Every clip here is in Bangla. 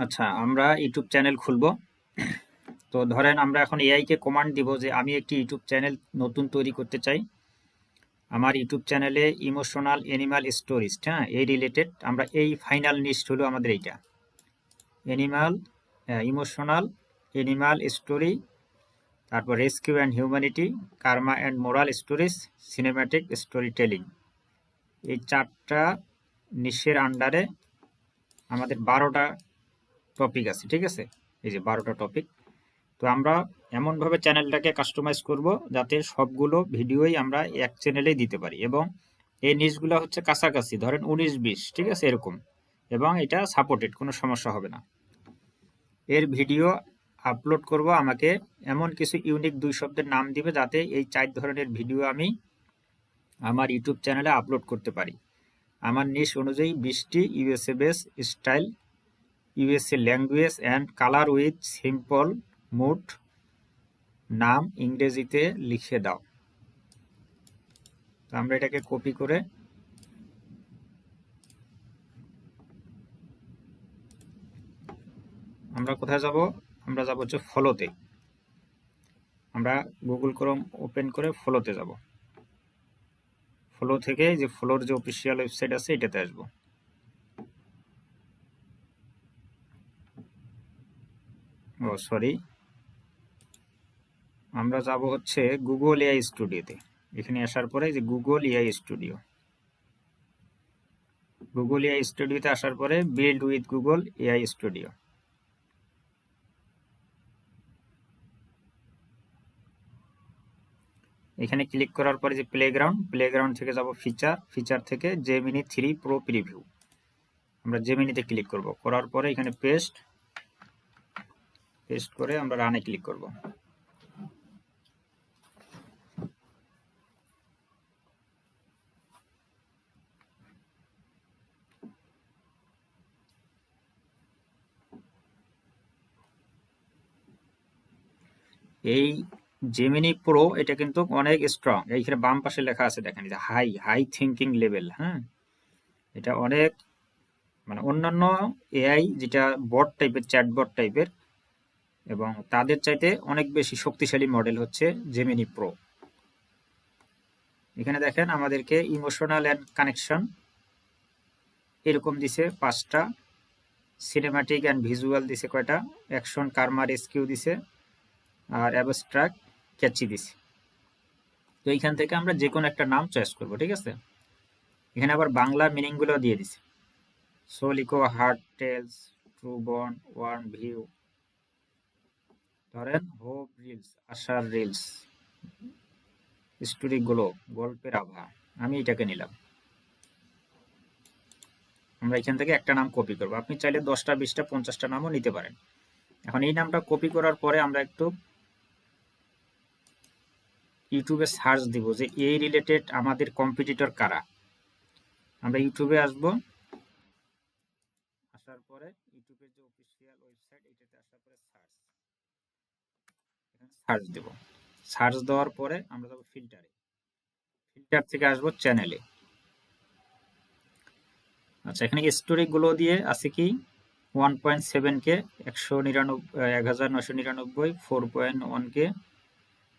আচ্ছা, আমরা ইউটিউব চ্যানেল খুলবো। তো ধরেন আমরা এখন এআই কে কমান্ড দিব যে আমি একটি ইউটিউব চ্যানেল নতুন তৈরি করতে চাই। আমার ইউটিউব চ্যানেলে ইমোশনাল অ্যানিমাল স্টোরিজ, হ্যাঁ, এই রিলেটেড আমরা এই ফাইনাল লিস্ট হলো আমাদের এইটা অ্যানিমাল ইমোশনাল অ্যানিমাল স্টোরি, তারপর rescue and humanity, karma and moral stories, cinematic story telling. এই চারটা নিশের আন্ডারে আমাদের 12টা টপিক আছে, ঠিক আছে? এই যে 12টা টপিক। তো আমরা এমনভাবে চ্যানেলটাকে কাস্টমাইজ করব যাতে সবগুলো ভিডিওই আমরা এক চ্যানেলেই দিতে পারি, এবং এই নিউজগুলো হচ্ছে কাছাকাছি, ধরেন 19-20, ঠিক আছে, এরকম, এবং এটা সাপোর্টেড, কোনো সমস্যা হবে না। এর ভিডিও আপলোড করব, আমাকে এমন কিছু ইউনিক 2 শব্দের নাম দিবে যাতে এই 4 ধরনের ভিডিও আমি আমার ইউটিউব চ্যানেলে আপলোড করতে পারি। আমার নিশ অনুযায়ী 20টি USA base style, USA language and colour with simple mood নাম ইংরেজিতে লিখে দাও। তো আমরা এটাকে কপি করে আমরা কোথায় যাব? আমরা যাব হচ্ছে ফলোতে। আমরা গুগল ক্রোম ওপেন করে ফলোতে যাব। ফলো থেকে যে ফলোর যে অফিসিয়াল ওয়েবসাইট আছে এটাতে আসবো। ও সরি, আমরা যাব হচ্ছে গুগল এআই স্টুডিওতে। এখানে আসার পরে যে Google AI studio, Google AI স্টুডিওতে আসার পরে build with Google AI studio. এখানে ক্লিক করার পরে যে প্লেগ্রাউন্ড, প্লেগ্রাউন্ড থেকে যাব ফিচার, ফিচার থেকে জেমিনি 3 প্রো প্রিভিউ। আমরা জেমিনিতে ক্লিক করব, করার পরে এখানে পেস্ট, পেস্ট করে আমরা রানে ক্লিক করব। এই জেমিনি প্রো এটা কিন্তু অনেক স্ট্রং। এইখানে বাম পাশে লেখা আছে, দেখেন, যে হাই হাই থিঙ্কিং লেভেল। হ্যাঁ, এটা অনেক, মানে অন্যান্য এআই যেটা বট টাইপের, চ্যাটবট টাইপের, এবং তাদের চাইতে অনেক বেশি শক্তিশালী মডেল হচ্ছে জেমিনি প্রো। এখানে দেখেন আমাদেরকে ইমোশনাল অ্যান্ড কানেকশন এরকম দিছে 5টা, সিনেম্যাটিক অ্যান্ড ভিজুয়াল দিছে কয়টা, অ্যাকশন, কার্মা, রেস্কিউ দিছে, আর অ্যাবস্ট্রাক্ট, ক্যাচি দিছে। তো এইখান থেকে আমরা যে কোনো একটা নাম চয়েস করব, ঠিক আছে? এখানে আবার বাংলা মিনিংগুলো দিয়ে দিছে। সোলিকো, heart tales, true bond, warm view, ধরেন হোপ রিলস, আশার রিলস, স্টোরি গুলো, গল্পের আভা। আমি এটাকে নিলাম। আমরা এখান থেকে একটা নাম কপি করব। আপনি চাইলে 10টা, 20টা, 50টা নামও নিতে পারেন। এখন এই নামটা কপি করার পরে আমরা একটু ইউটিউবে সার্চ দিব যে এই রিলেটেড আমাদের কম্পিটিটর কারা। আমরা ইউটিউবে আসব, আসার পরে ইউটিউবের যে অফিসিয়াল ওয়েবসাইট এটাতে আসার পরে সার্চ, এখানে সার্চ দেব। সার্চ দেওয়ার পরে আমরা যাব ফিল্টারে, ফিল্টার থেকে আসবো চ্যানেলে। আচ্ছা, এখানে স্টোরি গুলো দিয়ে আছে কি 1.7K, 1999, 4.1K,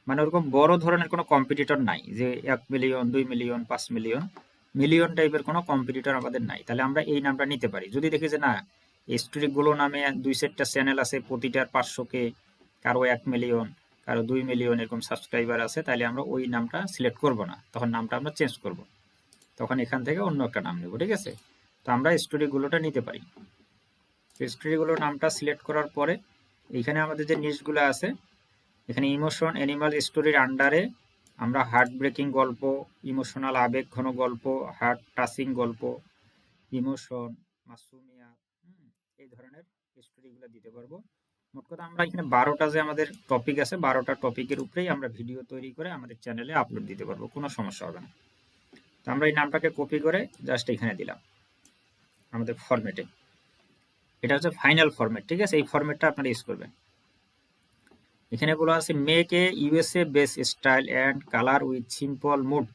মানে ওরকম বড় ধরনের কোনো কম্পিটিটর নাই যে 1 মিলিয়ন, 2 মিলিয়ন, 5 মিলিয়ন, মিলিয়ন টাইপের কোনো কম্পিটিটর আমাদের নাই। তাহলে আমরা এই নামটা নিতে পারি। যদি দেখি যে না, এই স্টোরি গুলো নামে 2-4টা চ্যানেল আছে, প্রতিটার 500K, কারো 1 মিলিয়ন, কারো 2 মিলিয়ন এরকম সাবস্ক্রাইবার আছে, তাহলে আমরা ওই নামটা সিলেক্ট করব না, তখন নামটা আমরা চেঞ্জ করব। তখন এখান থেকে অন্য একটা নাম নেব, ঠিক আছে? তো আমরা স্টোরি গুলোটা নিতে পারি। তো স্টোরি গুলোর নামটা সিলেক্ট করার পরে এইখানে আমাদের যে নিশগুলো আছে, এখানে ইমোশন অ্যানিমাল স্টোরির আন্ডারে আমরা হার্ট ব্রেকিং গল্প, ইমোশনাল আবেগ ঘন গল্প, হার্ট টাচিং গল্প, ইমোশন, মাসুমিয়া, এই ধরনের স্টোরিগুলো দিতে পারবো। মোট কথা আমরা এখানে 12টা যে আমাদের টপিক আছে, 12টা টপিকের উপরেই আমরা ভিডিও তৈরি করে আমাদের চ্যানেলে আপলোড দিতে পারবো, কোনো সমস্যা হবে না। তো আমরা এই নামটাকে কপি করে জাস্ট এখানে দিলাম আমাদের ফরম্যাটে। এটা হচ্ছে ফাইনাল ফরম্যাট, ঠিক আছে? এই ফরম্যাটটা আপনারা ইউজ করবেন। এখানে বলা আছে make a USA base style and colour with simple mood,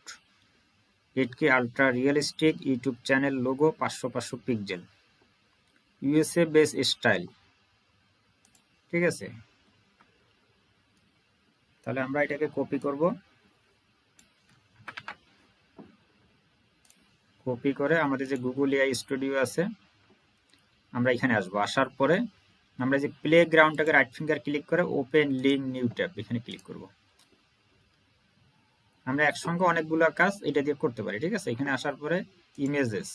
8K ultra realistic YouTube channel logo, 500 pixel. USA base style, ঠিক আছে। তাহলে আমরা এটাকে কপি করব, কপি করে আমাদের যে গুগল এআই স্টুডিও আছে আমরা এখানে আসবো। আসার পরে আমরা যে প্লে গ্রাউন্ডটাকে রাইট ফিঙ্গার ক্লিক করে ওপেন লিঙ্ক নিউ ট্যাব এখানে ক্লিক করব। আমরা একসঙ্গে অনেকগুলো কাজ এটা দিয়ে করতে পারি, ঠিক আছে। এখানে আসার পরে ইমেজেস,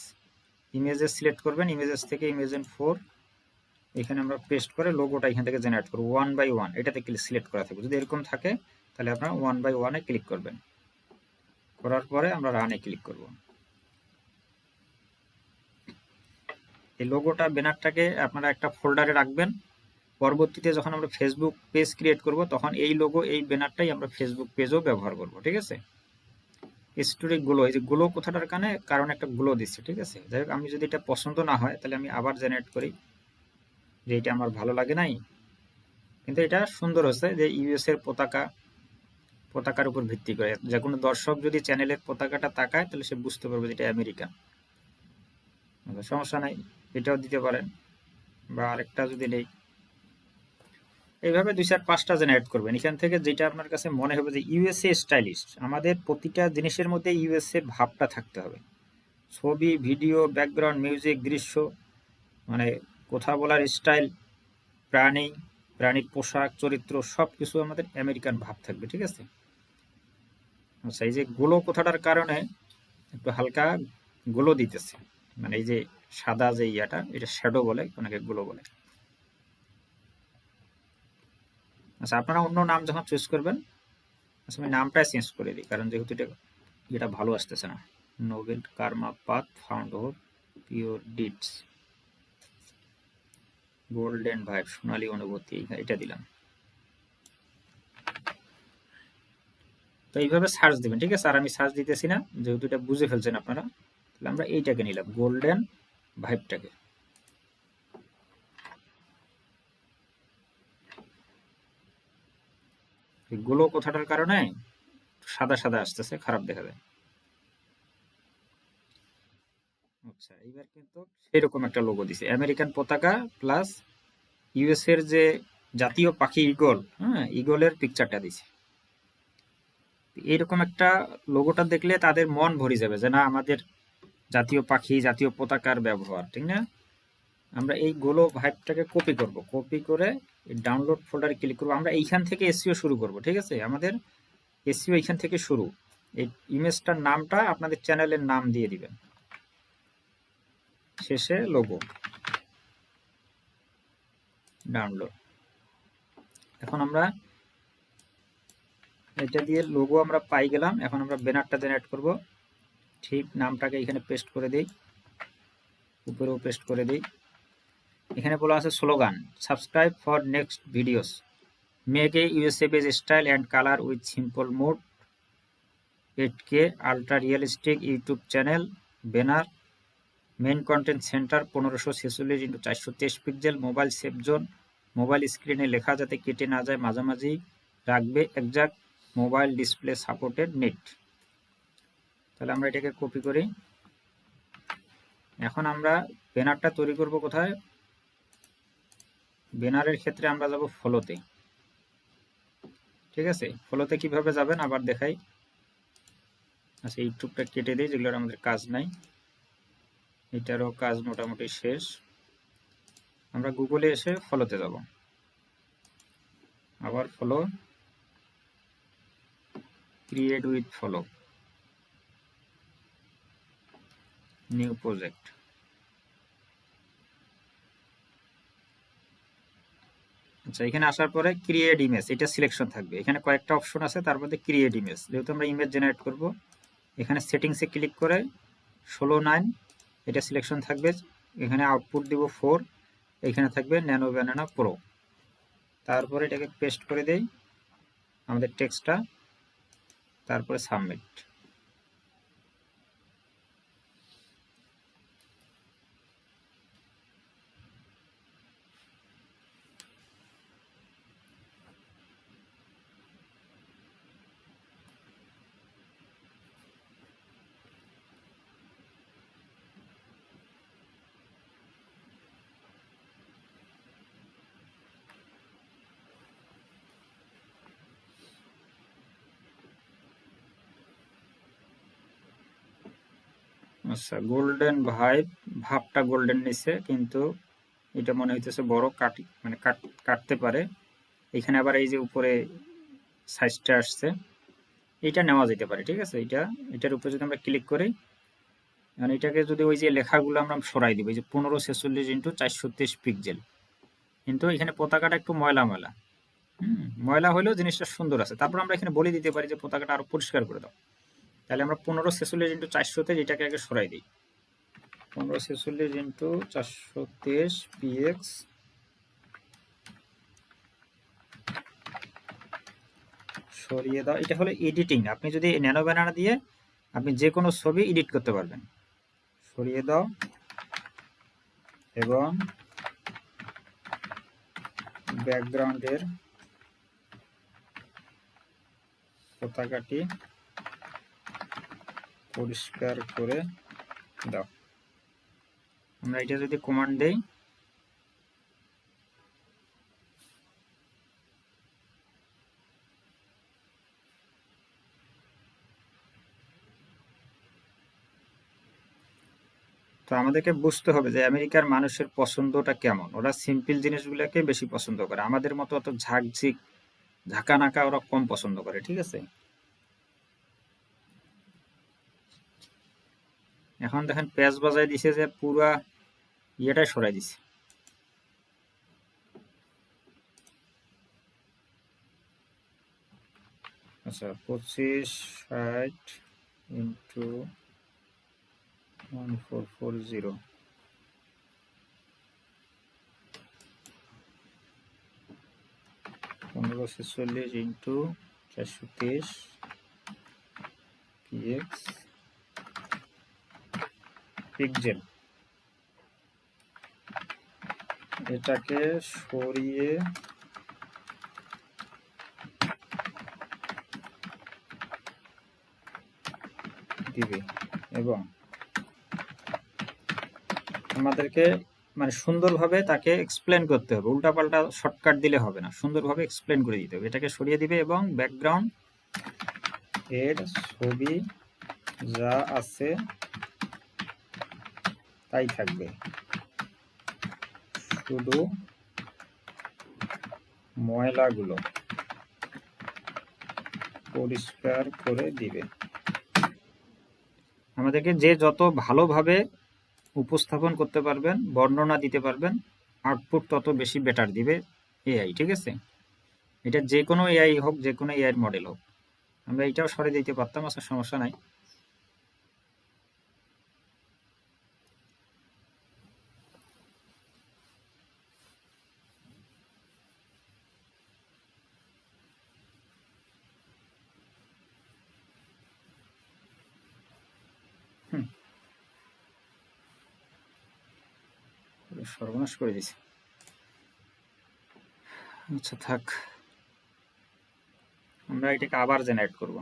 ইমেজেস সিলেক্ট করবেন, ইমেজেস থেকে ইমেজেন 4 এখানে আমরা পেস্ট করে লোগোটা এখান থেকে জেনারেট করব 1 বাই 1, এটাতে সিলেক্ট করা থাকবে। যদি এরকম থাকে তাহলে আপনারা 1 বাই 1 এ ক্লিক করবেন, করার পরে আমরা রানে ক্লিক করব। এই লোগোটা ব্যানারটাকে আপনারা একটা ফোল্ডারে রাখবেন। পরবর্তীতে যখন আমরা ফেসবুক পেজ ক্রিয়েট করব তখন এই লোগো এই ব্যানারটাই আমরা ফেসবুক পেজও ব্যবহার করব, ঠিক আছে। স্টোরি গ্লো, এই যে গ্লো কথাটার কারণে একটা গ্লো দিচ্ছে, ঠিক আছে। যাই হোক, আমি যদি এটা পছন্দ না হয় তাহলে আমি আবার জেনারেট করি, যে এটা আমার ভালো লাগে নাই, কিন্তু এটা সুন্দর হচ্ছে যে ইউএস এর পতাকার উপর ভিত্তি করে যে কোনো দর্শক যদি চ্যানেলের পতাকাটা তাকায় তাহলে সে বুঝতে পারবে যে এটা আমেরিকান। সমস্যা নাই, এটাও দিতে পারেন, বা আরেকটা যদি নেই, এইভাবে 2-4-5টা জেনারেট করবেন। এখান থেকে যেটা আপনার কাছে মনে হবে যে ইউএসএ স্টাইলিশ, আমাদের প্রতিটা জিনিসের মধ্যে ইউএসএ ভাবটা থাকতে হবে। ছবি, ভিডিও, ব্যাকগ্রাউন্ড, মিউজিক, দৃশ্য, মানে কথা বলার স্টাইল, প্রাণীর পোশাক, চরিত্র, সব কিছু আমাদের আমেরিকান ভাব থাকবে, ঠিক আছে। আচ্ছা, এই যে গোলো কথাটার কারণে একটু হালকা গোলো দিতেছে, মানে এই যে সাদা যে ইয়াটা, এটা শ্যাডো বলে, অনেকে গোলো বলে। আচ্ছা, আপনারা অন্য নাম যখন চুজ করবেন, আচ্ছা আমি নামটাই চেঞ্জ করে দিই, কারণ যেহেতু এটা ভালো আসতেছে না। Noble karma path found hope pure deeds, golden vibe, সোনালী অনুভূতি, এটা দিলাম। তো এইভাবে সার্চ দিবেন, ঠিক আছে। আর আমি সার্চ দিতেছি না, যেহেতু এটা বুঝে ফেলছেন আপনারা, তাহলে আমরা এইটাকে নিলাম, গোল্ডেন ভাইবটাকে। গুলো কথাটার কারণে সাদা সাদা আসতেছে, খারাপ দেখা যায়। আচ্ছা, এইবার কিন্তু সেরকম একটা লোগো দিছে, আমেরিকান পতাকা প্লাস ইউএস এর যে জাতীয় পাখি ঈগল, হ্যাঁ, ঈগলের পিকচারটা দিছে। এইরকম একটা লোগোটা দেখলে তাদের মন ভরে যাবে যে না, আমাদের জাতীয় পাখি, জাতীয় পতাকার ব্যবহার, ঠিক না। আমরা এই গোলো ভাইবটাকে কপি করব, কপি করে ডাউনলোড ফোল্ডারে ক্লিক করব। আমরা এইখান থেকে এসইও শুরু করব, ঠিক আছে। আমাদের এসইও এইখান থেকে শুরু। এই ইমেজটার নামটা আপনাদের চ্যানেলের নাম দিয়ে দিবেন, শেষে লোগো, ডাউনলোড। এখন আমরা এটা দিয়ে লোগো আমরা পাই গেলাম। এখন আমরা ব্যানারটা জেনারেট করব, ঠিক নামটাকে এখানে পেস্ট করে দিই, উপরেও পেস্ট করে দিই। এখানে বলা আছে slogan, subscribe for next videos, make a USA base style and colour with simple mode, 8K ultra realistic YouTube channel, banner, main content centre 1546x423 pixel, mobile save zone, mobile স্ক্রিনে লেখা যাতে কেটে না যায়, মাঝামাঝি রাখবে, exact mobile display supported net. তাহলে আমরা এটাকে কপি করি। এখন আমরা ব্যানারটা তৈরি করব কোথায়? ব্যানারের ক্ষেত্রে আমরা যাব ফলোতে, ঠিক আছে। ফলোতে কিভাবে যাবেন আবার দেখাই। আচ্ছা, ইউটিউবটা কেটে দিই, যেগুলোর আমাদের কাজ নাই, এটারও কাজ মোটামুটি শেষ। আমরা গুগলে এসে ফলোতে যাব, আবার follow, create with follow, new project. আচ্ছা, এখানে আসার পরে ক্রিয়েট ইমেজ, এটা সিলেকশন থাকবে। এখানে কয়েকটা অপশন আছে, তার মধ্যে ক্রিয়েট ইমেজ, যেহেতু আমরা ইমেজ জেনারেট করব, এখানে সেটিংসে ক্লিক করে 16:9 এটা সিলেকশন থাকবে। এখানে আউটপুট দিব 4, এখানে থাকবে ন্যানো ব্যানানা প্রো। তারপরে এটাকে পেস্ট করে দেই আমাদের টেক্সটটা, তারপরে সাবমিট। আচ্ছা, গোল্ডেন ভাইব, ভাবটা গোল্ডেন নিচ্ছে, কিন্তু এটা মনে হইতেছে বড়, মানে কাটতে পারে। এখানে আবার এই যে উপরে সাইজটা আসছে, এটা নেওয়া যেতে পারে। ঠিক আছে, এটার উপরে যদি আমরা ক্লিক করি, মানে এটাকে যদি ওই যে লেখাগুলো আমরা সরাই দিব, এই যে 1546 × 423 পিক্সেল, কিন্তু এখানে পতাকাটা একটু ময়লা ময়লা। ময়লা হলেও জিনিসটা সুন্দর আছে। তারপর আমরা এখানে বলে দিতে পারি যে পতাকাটা আরো পরিষ্কার করে দাও। তাহলে আমরা 1546 × 423 যেটাকে আগে সরাই দিই, 1546 × 423 px সরিয়ে দাও। এটা হলো এডিটিং। আপনি যদি ন্যানো ব্যানার দিয়ে আপনি যে কোনো ছবি এডিট করতে পারবেন। সরিয়ে দাও এবং ব্যাকগ্রাউন্ডের পতাকাটি পরিষ্কার করে দাও। আমরা এটা যদি কমান্ড দেই, তো আমাদেরকে বুঝতে হবে যে আমেরিকার মানুষের পছন্দটা কেমন। ওরা সিম্পল জিনিসগুলোকে বেশি পছন্দ করে, আমাদের মতো অত ঝাঁকঝিক ঝাঁকানাকা ওরা কম পছন্দ করে। ঠিক আছে, এখন দেখেন পেঁয়াজ বাজায় দিছে যে পুরা ইয়েটাই সরাই দিছে। আচ্ছা, 2560 × 1440, 1546 × 423 px পিক্সেল। এটাকে সরিয়ে দিবে এবং আমাদেরকে মানে সুন্দরভাবে তাকে এক্সপ্লেন করতে হবে। উল্টাপাল্টা শর্টকাট দিলে হবে না, সুন্দরভাবে এক্সপ্লেন করে দিতে হবে। এটাকে সরিয়ে দিবে এবং ব্যাকগ্রাউন্ড এর ছবি যা আছে তাই থাকবে, শুধু ময়লাগুলো পরিষ্কার করে দিবে। আমাদেরকে যে যত ভালোভাবে উপস্থাপন করতে পারবেন, বর্ণনা দিতে পারবেন, আউটপুট তত বেশি বেটার দিবে এআই। ঠিক আছে, এটা যে কোনো এআই হোক, যে কোনো এআই মডেল হোক। আমরা এটাও সরে দিতে পারতাম, আচ্ছা সমস্যা নাই। সর্বনাশ করে দিছি। আচ্ছা থাক, আমরা এটাকে আবার জেনারেট করব।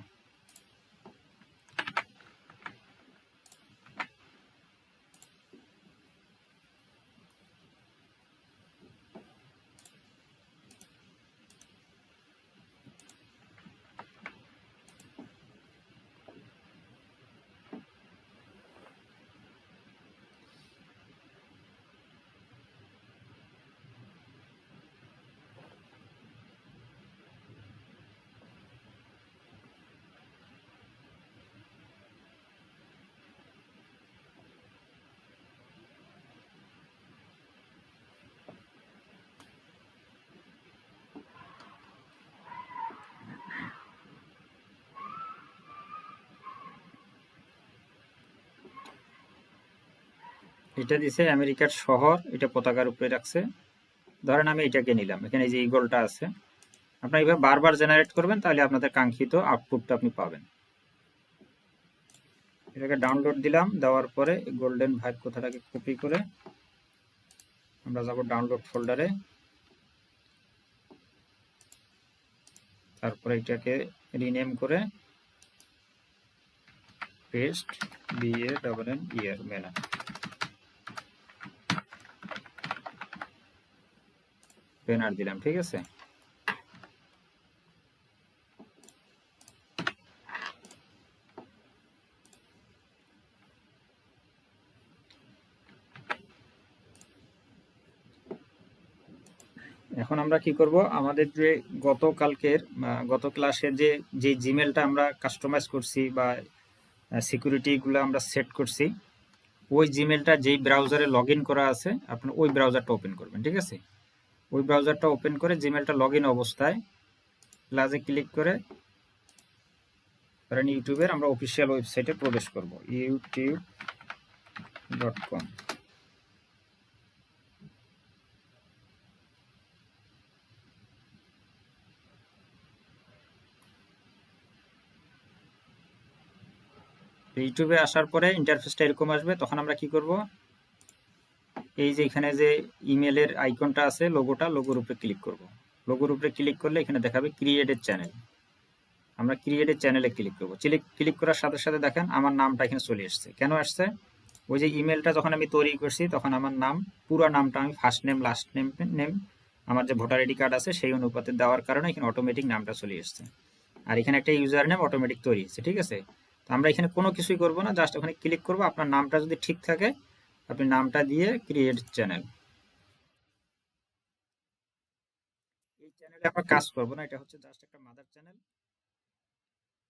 এটা দিছে আমেরিকার শহর, এটা পতাকার উপরে রাখছে। ধরেন আমি এটাকে নিলাম, এখানে এই যে ইগলটা আছে। আপনারা এইভাবে বারবার জেনারেট করবেন, তাহলে আপনাদের কাঙ্ক্ষিত আউটপুটটা আপনি পাবেন। এটাকে ডাউনলোড দিলাম, দেওয়ার পরে গোল্ডেন ভাইব কথাটাকে কপি করে আমরা যাব ডাউনলোড ফোল্ডারে। তারপরে এটাকে রিনেম করে পেস্ট BANNER ব্যানার দিলাম। ঠিক আছে, এখন আমরা কি করব, আমাদের যে গত ক্লাসে যে জিমেলটা আমরা কাস্টমাইজ করছি বা সিকিউরিটিগুলো আমরা সেট করছি, ওই জিমেলটা যেই ব্রাউজারে লগ ইন করা আছে আপনি ওই ব্রাউজারটা ওপেন করবেন। ঠিক আছে, ওই ব্রাউজারটা ওপেন করে জিমেলটা লগ ইন অবস্থায় প্লাসে ক্লিক করে ধরেন ইউটিউবের আমরা অফিসিয়াল ওয়েবসাইটে প্রবেশ করব, youtube.com। ইউটিউবে আসার পরে ইন্টারফেসটা এরকম আসবে। তখন আমরা কি করব, এই যে এখানে যে ইমেলের আইকনটা আছে, লোগোর উপরে ক্লিক করব। লোগোর উপরে ক্লিক করলে এখানে দেখাবে ক্রিয়েটেড চ্যানেল। আমরা ক্রিয়েটেড চ্যানেলে ক্লিক করব। ক্লিক করার সাথে সাথে দেখেন আমার নামটা এখানে চলে আসছে। কেন আসছে? ওই যে ইমেলটা যখন আমি তৈরি করছি তখন আমার পুরো নামটা আমি ফার্স্ট নেম লাস্ট নেম আমার যে ভোটার আইডি কার্ড আছে সেই অনুপাতে দেওয়ার কারণে এখানে অটোমেটিক নামটা চলে আসছে। আর এখানে একটা ইউজার নেম অটোমেটিক তৈরি হচ্ছে। ঠিক আছে, তো আমরা এখানে কোনো কিছুই করব না, জাস্ট ওখানে ক্লিক করব। আপনার নামটা যদি ঠিক থাকে আপনি নামটা দিয়ে ক্রিয়েট চ্যানেল। এই চ্যানেলে আমরা কাজ করব না, এটা হচ্ছে জাস্ট একটা মাদার চ্যানেল।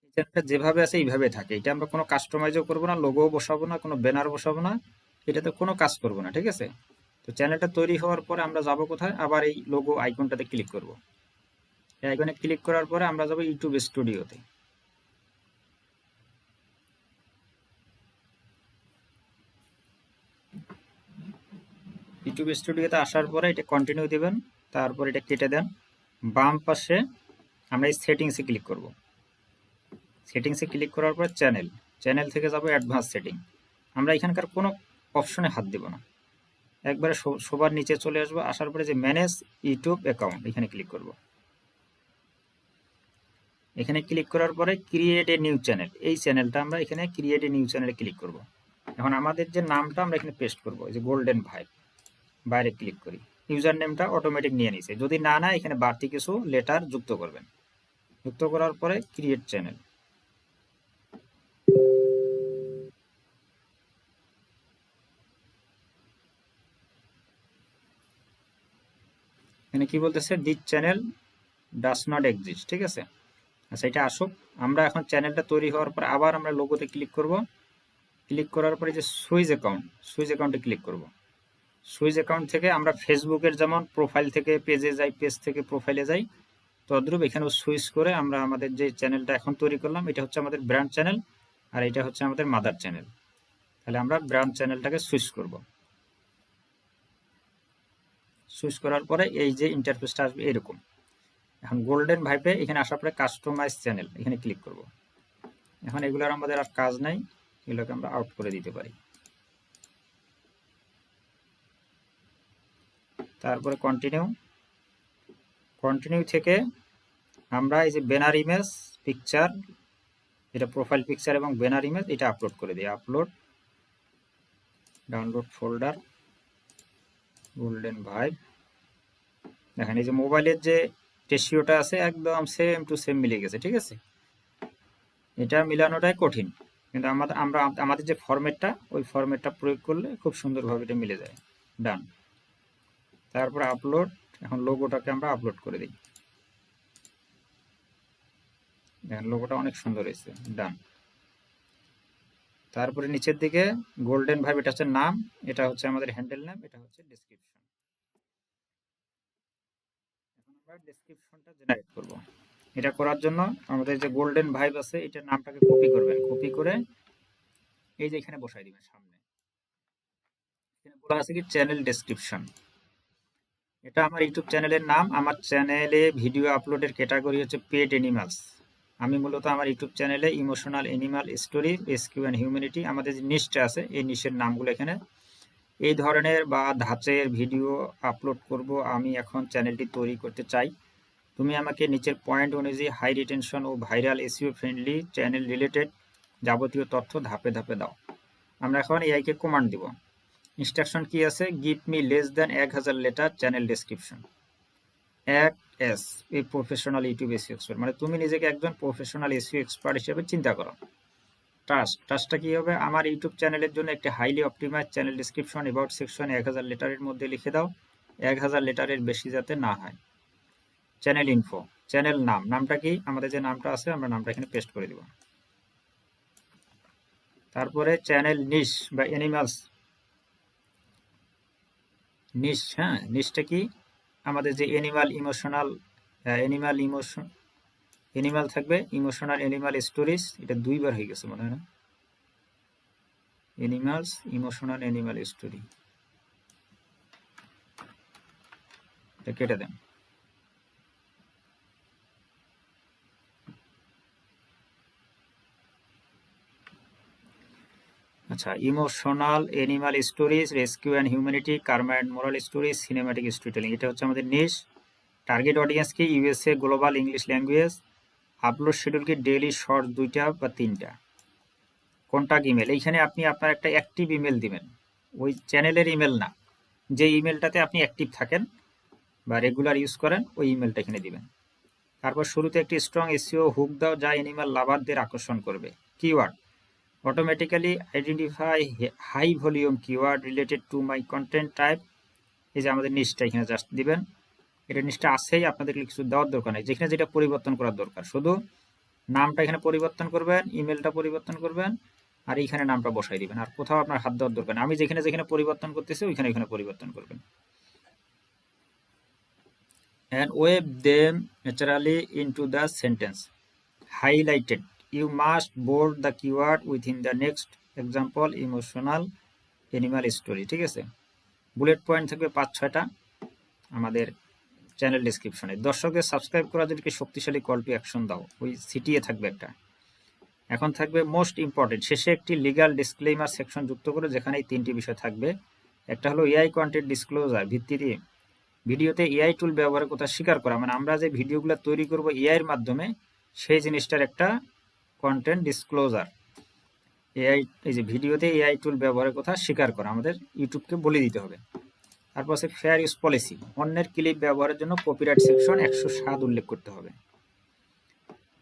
এই চ্যানেলটা যেভাবে আছে এইভাবে থাকে। এটা আমরা কোনো কাস্টমাইজও করব না, লোগোও বসাবো না, কোনো ব্যানার বসাবো না, এটাতে কোনো কাজ করব না। ঠিক আছে, তো চ্যানেলটা তৈরি হওয়ার পরে আমরা যাব কোথায়, আবার এই লোগো আইকনটাতে ক্লিক করব। এই আইকনে ক্লিক করার পরে আমরা যাব ইউটিউব স্টুডিওতে। ইউটিউব স্টুডিওতে আসার পরে এটা কন্টিনিউ দিবেন, তারপর এটা কেটে দেন। বাম পাশে আমরা এই সেটিংসে ক্লিক করব। সেটিংসে ক্লিক করার পর চ্যানেল থেকে যাব অ্যাডভান্স সেটিং। আমরা এখানকার কোনো অপশনে হাত দেব না, একবারে সবার নিচে চলে আসবো। আসার পরে যে ম্যানেজ ইউটিউব অ্যাকাউন্ট এখানে ক্লিক করব। এখানে ক্লিক করার পরে ক্রিয়েট এ নিউ চ্যানেল, এই চ্যানেলটা আমরা এখানে ক্রিয়েট এ নিউ চ্যানেলে ক্লিক করব। এখন আমাদের যে নামটা আমরা এখানে পেস্ট করব, এই যে গোল্ডেন ভাইব, বাইরে ক্লিক করি। ইউজার নেমটা অটোমেটিক নিয়ে নিছে, যদি না না এখানে বাড়তি কিছু লেটার যুক্ত করবেন। যুক্ত করার পরে ক্রিয়েট চ্যানেল। এখানে কি বলতেছে, this channel does not exist. ঠিক আছে, আচ্ছা এটা আসুক। আমরা এখন চ্যানেলটা তৈরি হওয়ার পর আবার আমরা লোগোতে ক্লিক করব। ক্লিক করার পরে যে সুইচ অ্যাকাউন্টে ক্লিক করব। সুইচ অ্যাকাউন্ট থেকে আমরা ফেসবুকের যেমন প্রোফাইল থেকে পেজে যাই, পেজ থেকে প্রোফাইলে যাই, তদ্রূপ এখানেও সুইচ করে আমরা আমাদের যে চ্যানেলটা এখন তৈরি করলাম এটা হচ্ছে আমাদের ব্র্যান্ড চ্যানেল, আর এটা হচ্ছে আমাদের মাদার চ্যানেল। তাহলে আমরা ব্র্যান্ড চ্যানেলটাকে সুইচ করব। সুইচ করার পরে এই যে ইন্টারফেসটা আসবে এরকম। এখন গোল্ডেন ভাইপে এখানে আসার পরে কাস্টমাইজ চ্যানেল এখানে ক্লিক করব। এখন এগুলোর আমাদের আর কাজ নাই, এগুলোকে আমরা আউট করে দিতে পারি। তারপরে কন্টিনিউ থেকে আমরা এই যে ব্যানার ইমেজ পিকচার, এটা প্রোফাইল পিকচার এবং ব্যানার ইমেজ, এটা আপলোড করে দিই। Download folder golden vibe. দেখেন এই যে মোবাইলের যে রেশিওটা আছে একদম সেম টু সেম মিলে গেছে। ঠিক আছে, এটা মিলানোটাই কঠিন, কিন্তু আমাদের যে ফরম্যাটটা ওই ফরম্যাটটা প্রয়োগ করলে খুব সুন্দরভাবে এটা মিলে যায়। ডান। তারপরে আপলোড, এখন লোগোটাকে আমরা আপলোড করে দিই। দেখেন লোগোটা অনেক সুন্দর হয়েছে। ডান। তারপরে নিচের দিকে গোল্ডেন ভাইব, এটা হচ্ছে নাম, এটা হচ্ছে আমাদের হ্যান্ডেল নাম, এটা হচ্ছে ডেসক্রিপশন। এখন আমরা ডেসক্রিপশনটা জেনারেট করব। এটা করার জন্য আমাদের যে গোল্ডেন ভাইব আছে এটার নামটাকে কপি করবেন। কপি করে এই যে এখানে বসাই দিবেন সামনে। এখানে বলা আছে কি চ্যানেল ডেসক্রিপশন। এটা আমার ইউটিউব চ্যানেলের নাম। আমার চ্যানেলে ভিডিও আপলোডের ক্যাটাগরি হচ্ছে পেট অ্যানিমালস। আমি মূলত আমার ইউটিউব চ্যানেলে emotional animal story, rescue and humanity, আমাদের যে নিশটা আছে এই নিশের নামগুলো এখানে এই ধরনের বা ধাঁচের ভিডিও আপলোড করব। আমি এখন চ্যানেলটি তৈরি করতে চাই। তুমি আমাকে নিচের পয়েন্ট অনুযায়ী হাই রিটেনশন ও viral SEO friendly channel related যাবতীয় তথ্য ধাপে ধাপে দাও। আমরা এখন এআইকে কমান্ড দিব। ইনস্ট্রাকশন কি আছে, give me less than 1000 letter channel description, act S a professional YouTube SEO expert. মানে তুমি নিজেকে একজন প্রফেশনাল এসইও এক্সপার্ট হিসেবে চিন্তা করো। টাস্কটা কি হবে, আমার ইউটিউব চ্যানেলের জন্য একটি highly optimise channel description about section 1000 লেটারের মধ্যে লিখে দাও। 1000 লেটারের বেশি যাতে না হয়। চ্যানেল ইনফো, চ্যানেল নামটা কি, আমাদের যে নামটা আছে আমরা নামটা এখানে পেস্ট করে দিব। তারপরে চ্যানেল নিশ বা অ্যানিমালস নিশ, হ্যাঁ নিশটা কি, আমাদের যে অ্যানিমাল থাকবে, ইমোশনাল অ্যানিমাল স্টোরিজ, এটা 2 বার হয়ে গেছে মনে হয় না, অ্যানিমালস ইমোশনাল অ্যানিমাল স্টোরি, এটা কেটে দেন। আচ্ছা, emotional animal stories, rescue and humanity, karma and moral stories, cinematic story telling, এটা হচ্ছে আমাদের নিশ। টার্গেট অডিয়েন্স কি, USA, global, English language. Upload schedule কি, ডেইলি শর্ট 2টা বা 3টা। কন্টাক্ট ইমেল, এইখানে আপনি আপনার একটা অ্যাক্টিভ ইমেল দিবেন, ওই চ্যানেলের ইমেল না, যে ইমেলটাতে আপনি অ্যাক্টিভ থাকেন বা রেগুলার ইউজ করেন ওই ইমেলটা এখানে দিবেন। তারপর শুরুতে একটি স্ট্রং এসইও হুক দাও যা অ্যানিমাল লাভারদের আকর্ষণ করবে। Keyword, automatically identify high volume keyword related to my content type. এই যে আমাদের নিচটা এখানে জাস্ট দিবেন, এটা নিচটা আছেই, আপনাদেরকে কিছু দেওয়ার দরকার নেই, যেখানে যেটা পরিবর্তন করার দরকার শুধু নামটা এখানে পরিবর্তন করবেন, ইমেলটা পরিবর্তন করবেন, আর এইখানে নামটা বসাই দিবেন, আর কোথাও আপনার হাত দেওয়ার দরকার নেই, আমি যেখানে যেখানে পরিবর্তন করতেছি ওইখানে ওইখানে পরিবর্তন করবেন। And weave them naturally into the sentence. Highlighted, you must bold the keyword within the next example, emotional animal story, ঠিক আছে। বুলেট পয়েন্ট থাকবে 5-6টা আমাদের চ্যানেল ডেসক্রিপশনে। দর্শকদের সাবস্ক্রাইব করার জন্য শক্তিশালী কল টু অ্যাকশন দাও, ওই সিটিএ থাকবে একটা। এখন থাকবে মোস্ট ইম্পর্টেন্ট, শেষে একটি লিগ্যাল ডিসক্লেইমার সেকশন যুক্ত করে, যেখানে এই 3টি বিষয় থাকবে। একটা হলো এআই কন্টেন্ট ডিসক্লোজার, ভিত্তিতে ভিডিওতে এআই টুল ব্যবহারের কথা স্বীকার করা, মানে আমরা যে ভিডিওগুলো তৈরি করব এআই এর মাধ্যমে, সেই জিনিসটার একটা কন্টেন্ট ডিসক্লোজার। এআই, এই যে ভিডিওতে এআই টুল ব্যবহারের কথা স্বীকার করা আমাদের ইউটিউবকে বলে দিতে হবে। তারপর আছে ফেয়ার ইউজ পলিসি, অন্যের ক্লিপ ব্যবহারের জন্য কপিরাইট সেকশন 107 উল্লেখ করতে হবে।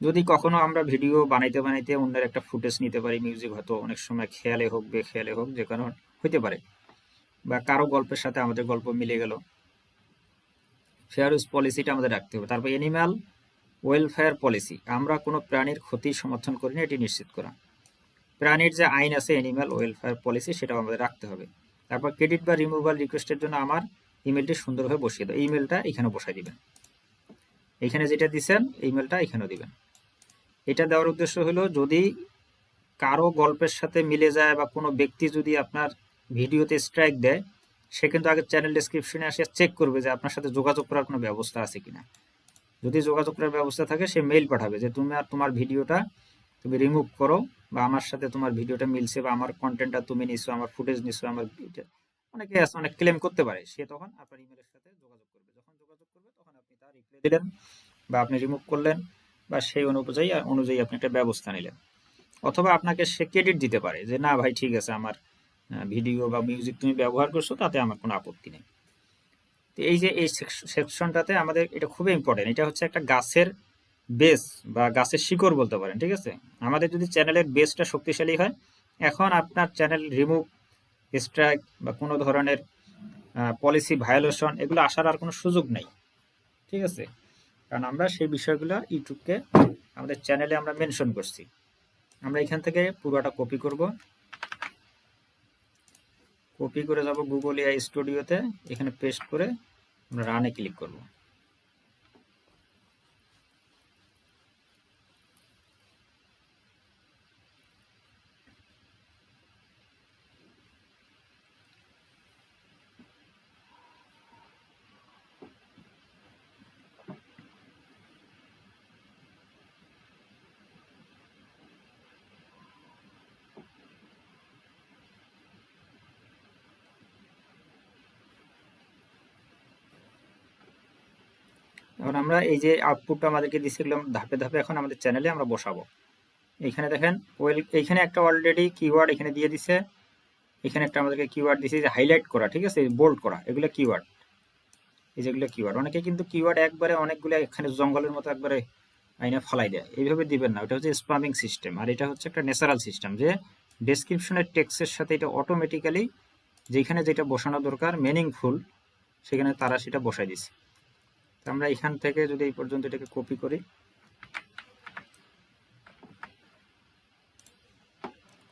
যদি কখনো আমরা ভিডিও বানাইতে বানাইতে অন্যের একটা ফুটেজ নিতে পারি, মিউজিক হয়তো অনেক সময় খেয়ালে হোক বেখেয়ালে হোক যে কোনো হইতে পারে, বা কারো গল্পের সাথে আমাদের গল্প মিলে গেল, ফেয়ার ইউজ পলিসিটা আমাদের রাখতে হবে। তারপর অ্যানিমাল ওয়েলফেয়ার পলিসি, আমরা কোনো প্রাণীর ক্ষতি সমর্থন করি না, এটি নিশ্চিত করা। প্রাণীর যে আইন আছে অ্যানিমাল ওয়েলফেয়ার পলিসি, সেটাও আমাদের রাখতে হবে। তারপর ক্রেডিট বা রিমুভাল রিকোয়েস্টের জন্য আমার ইমেলটি সুন্দরভাবে বসিয়ে দাও, ইমেলটা এখানে বসাই দিবেন, এখানে যেটা দিচ্ছেন ইমেলটা এখানেও দিবেন। এটা দেওয়ার উদ্দেশ্য হলো যদি কারো গল্পের সাথে মিলে যায় বা কোনো ব্যক্তি যদি আপনার ভিডিওতে স্ট্রাইক দেয়, সে কিন্তু আগে চ্যানেল ডেসক্রিপশনে আসে চেক করবে যে আপনার সাথে যোগাযোগ করার কোনো ব্যবস্থা আছে কিনা। যদি যোগাযোগ করার ব্যবস্থা থাকে, সে মেইল পাঠাবে যে তুমি আর তোমার ভিডিওটা তুমি রিমুভ করো, বা আমার সাথে তোমার ভিডিওটা মিলছে, বা আমার কন্টেন্টটা তুমি নিছো, আমার ফুটেজ নিছো, আমার অনেকে আছে অনেক ক্লেম করতে পারে, সে তখন আপনার ইমেলের সাথে যোগাযোগ করবে, যখন যোগাযোগ করবে তখন আপনি তার রিপ্লাই দিলেন বা আপনি রিমুভ করলেন, বা সেই অনুযায়ী আপনি একটা ব্যবস্থা নিলেন। অথবা আপনাকে সে ক্রেডিট দিতে পারে যে না ভাই ঠিক আছে, আমার ভিডিও বা মিউজিক তুমি ব্যবহার করছো, তাতে আমার কোনো আপত্তি নেই। তো এই যে এই সেকশনটাতে আমাদের এটা খুবই ইম্পর্টেন্ট, এটা হচ্ছে একটা গাছের বেস বা গাছের শিকড় বলতে পারেন, ঠিক আছে। আমাদের যদি চ্যানেলের বেসটা শক্তিশালী হয়, এখন আপনার চ্যানেল রিমুভ, স্ট্রাইক বা কোনো ধরনের পলিসি ভায়োলেশন এগুলো আসার আর কোনো সুযোগ নেই, ঠিক আছে। কারণ আমরা সেই বিষয়গুলো ইউটিউবকে আমাদের চ্যানেলে আমরা মেনশন করছি। আমরা এখান থেকে পুরোটা কপি করব, কপি করে যাব গুগল এআই স্টুডিওতে, এখানে পেস্ট করে আমরা রানে ক্লিক করব। এখন আমরা এই যে আউটপুটটা আমাদেরকে দিয়েছিলাম ধাপে ধাপে, এখন আমাদের চ্যানেলে আমরা বসাবো। এখানে দেখেন এইখানে একটা অলরেডি কিওয়ার্ড এখানে দিয়ে দিছে, এখানে একটা আমাদেরকে কিওয়ার্ড দিছে যে হাইলাইট করা, ঠিক আছে, বোল্ড করা, এগুলো কিওয়ার্ড, এই যেগুলো কিওয়ার্ড। অনেকে কিন্তু কিওয়ার্ড একবারে অনেকগুলো এখানে জঙ্গলের মতো একবারে আইনা ফালাই দেয়, এইভাবে দিবেন না, ওটা হচ্ছে স্প্যামিং সিস্টেম, আর এটা হচ্ছে একটা ন্যাচারাল সিস্টেম, যে ডেসক্রিপশনের টেক্সটের সাথে এটা অটোমেটিক্যালি যেখানে যেটা বসানো দরকার মিনিংফুল সেখানে তারা সেটা বসাই দিছে। আমরা এখান থেকে যদি এই পর্যন্ত এটাকে কপি করি,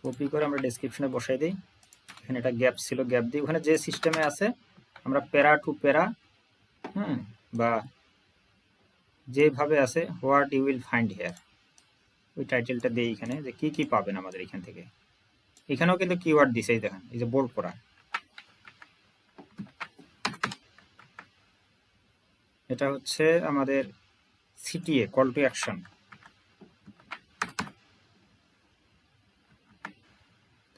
কপি করে আমরা ডেসক্রিপশনে বসাই দিই। এখানে একটা গ্যাপ ছিল, গ্যাপ দিই। ওখানে যে সিস্টেমে আছে আমরা প্যারা টু প্যারা, বা যেভাবে আছে what you will find here, ওই টাইটেলটা দিই এখানে, যে কি কি পাবেন আমাদের এখান থেকে। এখানেও কিন্তু কিওয়ার্ড দিছেই, দেখেন এই যে বোল্ড করা, এটা হচ্ছে আমাদের সিটিএ, কল টু অ্যাকশন।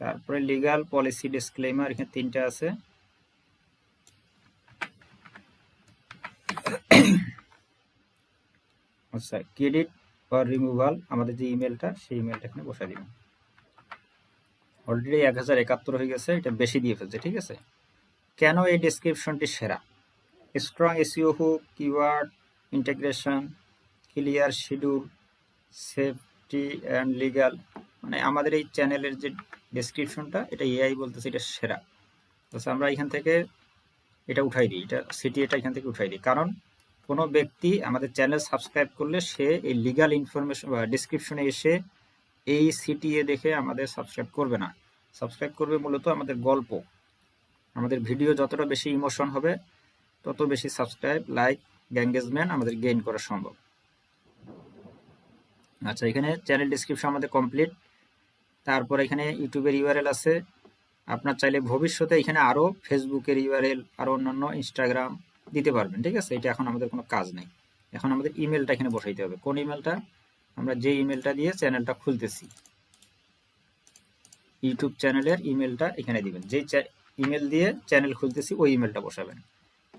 তারপরে লিগাল পলিসি ডিসক্লেমার, এখানে 3টা আছে। আচ্ছা, ক্রেডিট অর রিমুভাল, আমাদের যে ইমেলটা, সেই ইমেলটা এখানে বসাই দিব। অলরেডি 1071 হয়ে গেছে, এটা বেশি দিয়ে ফেলছে, ঠিক আছে। কেন এই ডেসক্রিপশনটি সেরা? Strong SEO hook, keyword integration, clear schedule, safety and legal, মানে আমাদের এই চ্যানেলের যে ডেসক্রিপশনটা, এটা এআই বলতেছে এটা সেরা। আচ্ছা, আমরা এখান থেকে এটা উঠাই দিই, এটা সিটিএটা এখান থেকে উঠাই দিই। কারণ কোনো ব্যক্তি আমাদের চ্যানেল সাবস্ক্রাইব করলে সে এই লিগাল ইনফরমেশন বা ডিসক্রিপশনে এসে এই সিটিএ দেখে আমাদের সাবস্ক্রাইব করবে না। সাবস্ক্রাইব করবে মূলত আমাদের গল্প, আমাদের ভিডিও যতটা বেশি ইমোশন হবে তত বেশি সাবস্ক্রাইব, লাইক, এঙ্গেজমেন্ট আমাদের গেইন করা সম্ভব। আচ্ছা, এখানে চ্যানেল ডিসক্রিপশন আমাদের কমপ্লিট। তারপর এখানে ইউটিউবের ইউআরএল আছে। আপনার চাইলে ভবিষ্যতে এখানে আরও ফেসবুকের ইউআরএল, আরও অন্যান্য ইনস্টাগ্রাম দিতে পারবেন, ঠিক আছে। এটা এখন আমাদের কোনো কাজ নেই। এখন আমাদের ইমেলটা এখানে বসাইতে হবে। কোন ইমেলটা? আমরা যে ইমেলটা দিয়ে চ্যানেলটা খুলতেছি, ইউটিউব চ্যানেলের ইমেলটা এখানে দিবেন। যে ইমেল দিয়ে চ্যানেল খুলতেছি ওই ইমেলটা বসাবেন।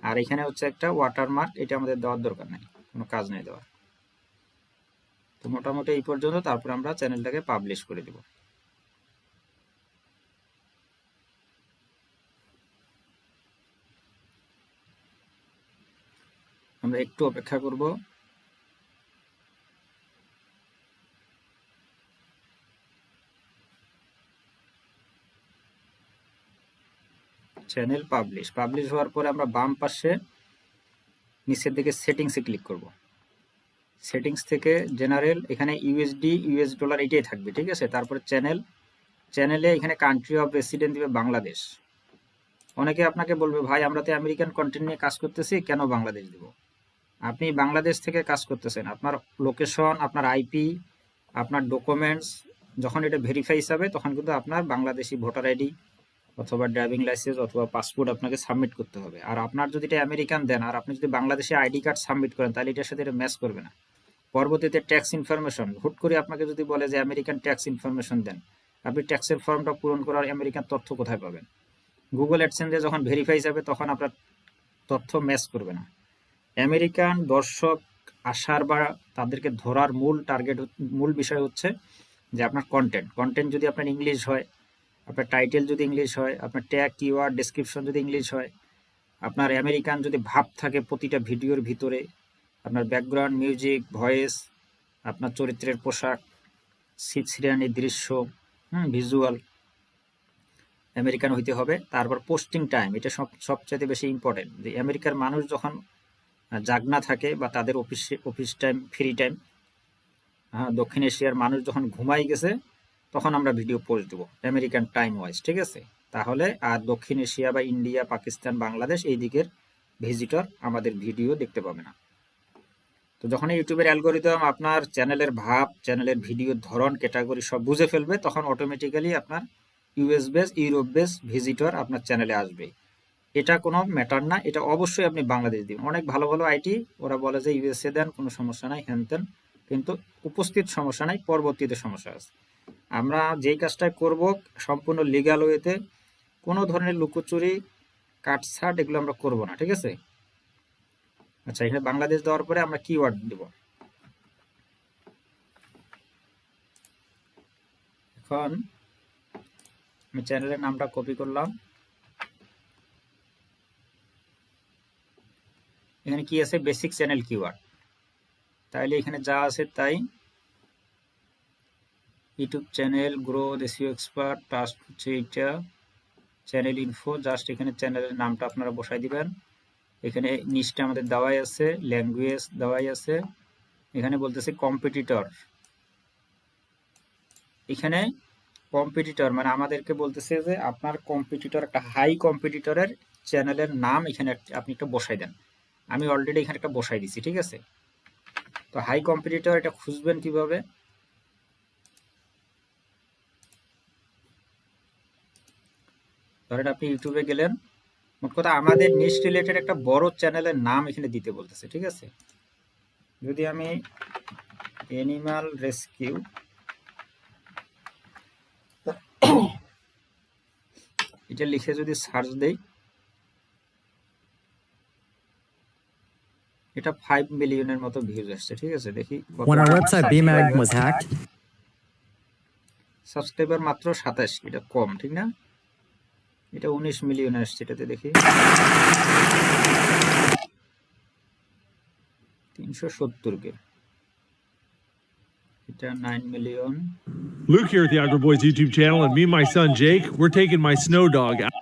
আর এখানে হচ্ছে একটা ওয়াটারমার্ক, এটা আমাদের দেওয়ার দরকার নেই, কোনো কাজ নেই দেওয়ার। তো মোটামুটি এই পর্যন্ত। তারপর আমরা চ্যানেলটাকে পাবলিশ করে দেব। আমরা একটু অপেক্ষা করব। চ্যানেল পাবলিশ হওয়ার পরে আমরা বাম পাশে নিচের দিকে সেটিংসে ক্লিক করব। সেটিংস থেকে জেনারেল, এখানে ইউএসডি, ইউএস ডলার এটাই থাকবে, ঠিক আছে। তারপরে চ্যানেলে এখানে কান্ট্রি অফ রেসিডেন্ট দিবে বাংলাদেশ। অনেকে আপনাকে বলবে, ভাই আমরা তো আমেরিকান কন্টেন্ট নিয়ে কাজ করতেছি, কেন বাংলাদেশ দিব? আপনি বাংলাদেশ থেকে কাজ করতেছেন, আপনার লোকেশন, আপনার আইপি, আপনার ডকুমেন্টস যখন এটা ভেরিফাই হিসাবে, তখন কিন্তু আপনার বাংলাদেশি ভোটার আইডি অথবা ড্রাইভিং লাইসেন্স অথবা পাসপোর্ট আপনাকে সাবমিট করতে হবে। আর আপনার যদি এটা আমেরিকান দেন আর আপনি যদি বাংলাদেশে আইডি কার্ড সাবমিট করেন, তাহলে এটার সাথে এটা ম্যাচ করবে না। পরবর্তীতে ট্যাক্স ইনফরমেশন, হুট করে আপনাকে যদি বলে যে আমেরিকান ট্যাক্স ইনফরমেশন দেন, আপনি ট্যাক্সের ফর্মটা পূরণ করার আমেরিকান তথ্য কোথায় পাবেন? গুগল অ্যাডসেন্সে যখন ভেরিফাই যাবে তখন আপনার তথ্য ম্যাচ করবে না। আমেরিকান দর্শক আসার বা তাদেরকে ধরার মূল বিষয় হচ্ছে যে আপনার কন্টেন্ট যদি আপনার ইংলিশ হয়, আপনার টাইটেল যদি ইংলিশ হয়, আপনার ট্যাগ, কিওয়ার্ড, ডেসক্রিপশন যদি ইংলিশ হয়, আপনার আমেরিকান যদি ভাব থাকে প্রতিটা ভিডিওর ভিতরে, আপনার ব্যাকগ্রাউন্ড মিউজিক, ভয়েস, আপনার চরিত্রের পোশাক, সিরিয়ানি দৃশ্য, ভিজুয়াল আমেরিকান হইতে হবে। তারপর পোস্টিং টাইম, এটা সবচেয়ে বেশি ইম্পর্টেন্ট। যে আমেরিকার মানুষ যখন জাগনা থাকে বা তাদের অফিস টাইম, ফ্রি টাইম, দক্ষিণ এশিয়ার মানুষ যখন ঘুমাই গেছে, তখন আমরা ভিডিও পোস্ট দেবো আমেরিকান টাইম ওয়াইজ, ঠিক আছে। তাহলে আর দক্ষিণ এশিয়া বা ইন্ডিয়া, পাকিস্তান, বাংলাদেশ এই দিকের ভিজিটর আমাদের ভিডিও দেখতে পাবে না। তো যখন ইউটিউবের অ্যালগোরিদম আপনার চ্যানেলের ভাব, চ্যানেলের ভিডিওর ধরন, ক্যাটাগরি সব বুঝে ফেলবে, তখন অটোমেটিক্যালি আপনার US base, Europe base visitor আপনার চ্যানেলে আসবে। এটা কোনো ম্যাটার না, এটা অবশ্যই আপনি বাংলাদেশ দিন। অনেক ভালো ভালো আইটি ওরা বলে যে ইউএসএ দেন, কোনো সমস্যা নাই, হ্যান তেন, কিন্তু উপস্থিত সমস্যা নাই, পরবর্তীতে সমস্যা আছে। আমরা যেই কাজটা করব সম্পূর্ণ লিগাল ওয়েতে, কোনো ধরনের লুকোচুরি, কাটছাট এগুলো আমরা করব না, ঠিক আছে। আচ্ছা, এখানে বাংলাদেশ দেওয়ার পরে আমরা কিওয়ার্ড দেব। এখন আমি চ্যানেলের নামটা কপি করলাম। এখানে কি আছে? Basic channel keyword. তাইলে এখানে যা আছে তাই। YouTube channel, growth, SEO expert, task হচ্ছে এইটা, চ্যানেল ইনফো, জাস্ট এখানে চ্যানেলের নামটা আপনারা বসাই দিবেন। এখানে নিচটা আমাদের দেওয়াই আছে, ল্যাঙ্গুয়েজ দেওয়াই আছে, এখানে বলতেছে কম্পিটিটর। এখানে কম্পিটিটর মানে আমাদেরকে বলতেছে যে আপনার কম্পিটিটর, একটা হাই কম্পিটিটরের চ্যানেলের নাম এখানে আপনি একটা বসাই দেন। আমি অলরেডি এখানে একটা বসাই দিছি, ঠিক আছে। তো হাই কম্পিটিটর এটা খুঁজবেন কিভাবে? ধরেন আপনি ইউটিউবে গেলেন, মোট কথা আমাদের নিশ রিলেটেড একটা বড় চ্যানেলের নাম এখানে দিতে বলতেছে, ঠিক আছে। যদি আমি অ্যানিমাল রেস্কিউ এটা লিখে যদি সার্চ দেই, এটা 5 মিলিয়নের মতো ভিউজ আসছে, ঠিক আছে। দেখি When our website BMag was hacked, subscriber মাত্র 27, এটা কম, ঠিক না? এটা 19 মিলিয়ন আসছে, এটাতে দেখি 370 কে, এটা 9 million. Luke here at the Agro Boys YouTube channel, and me and my son Jake, we're taking my snow dog out.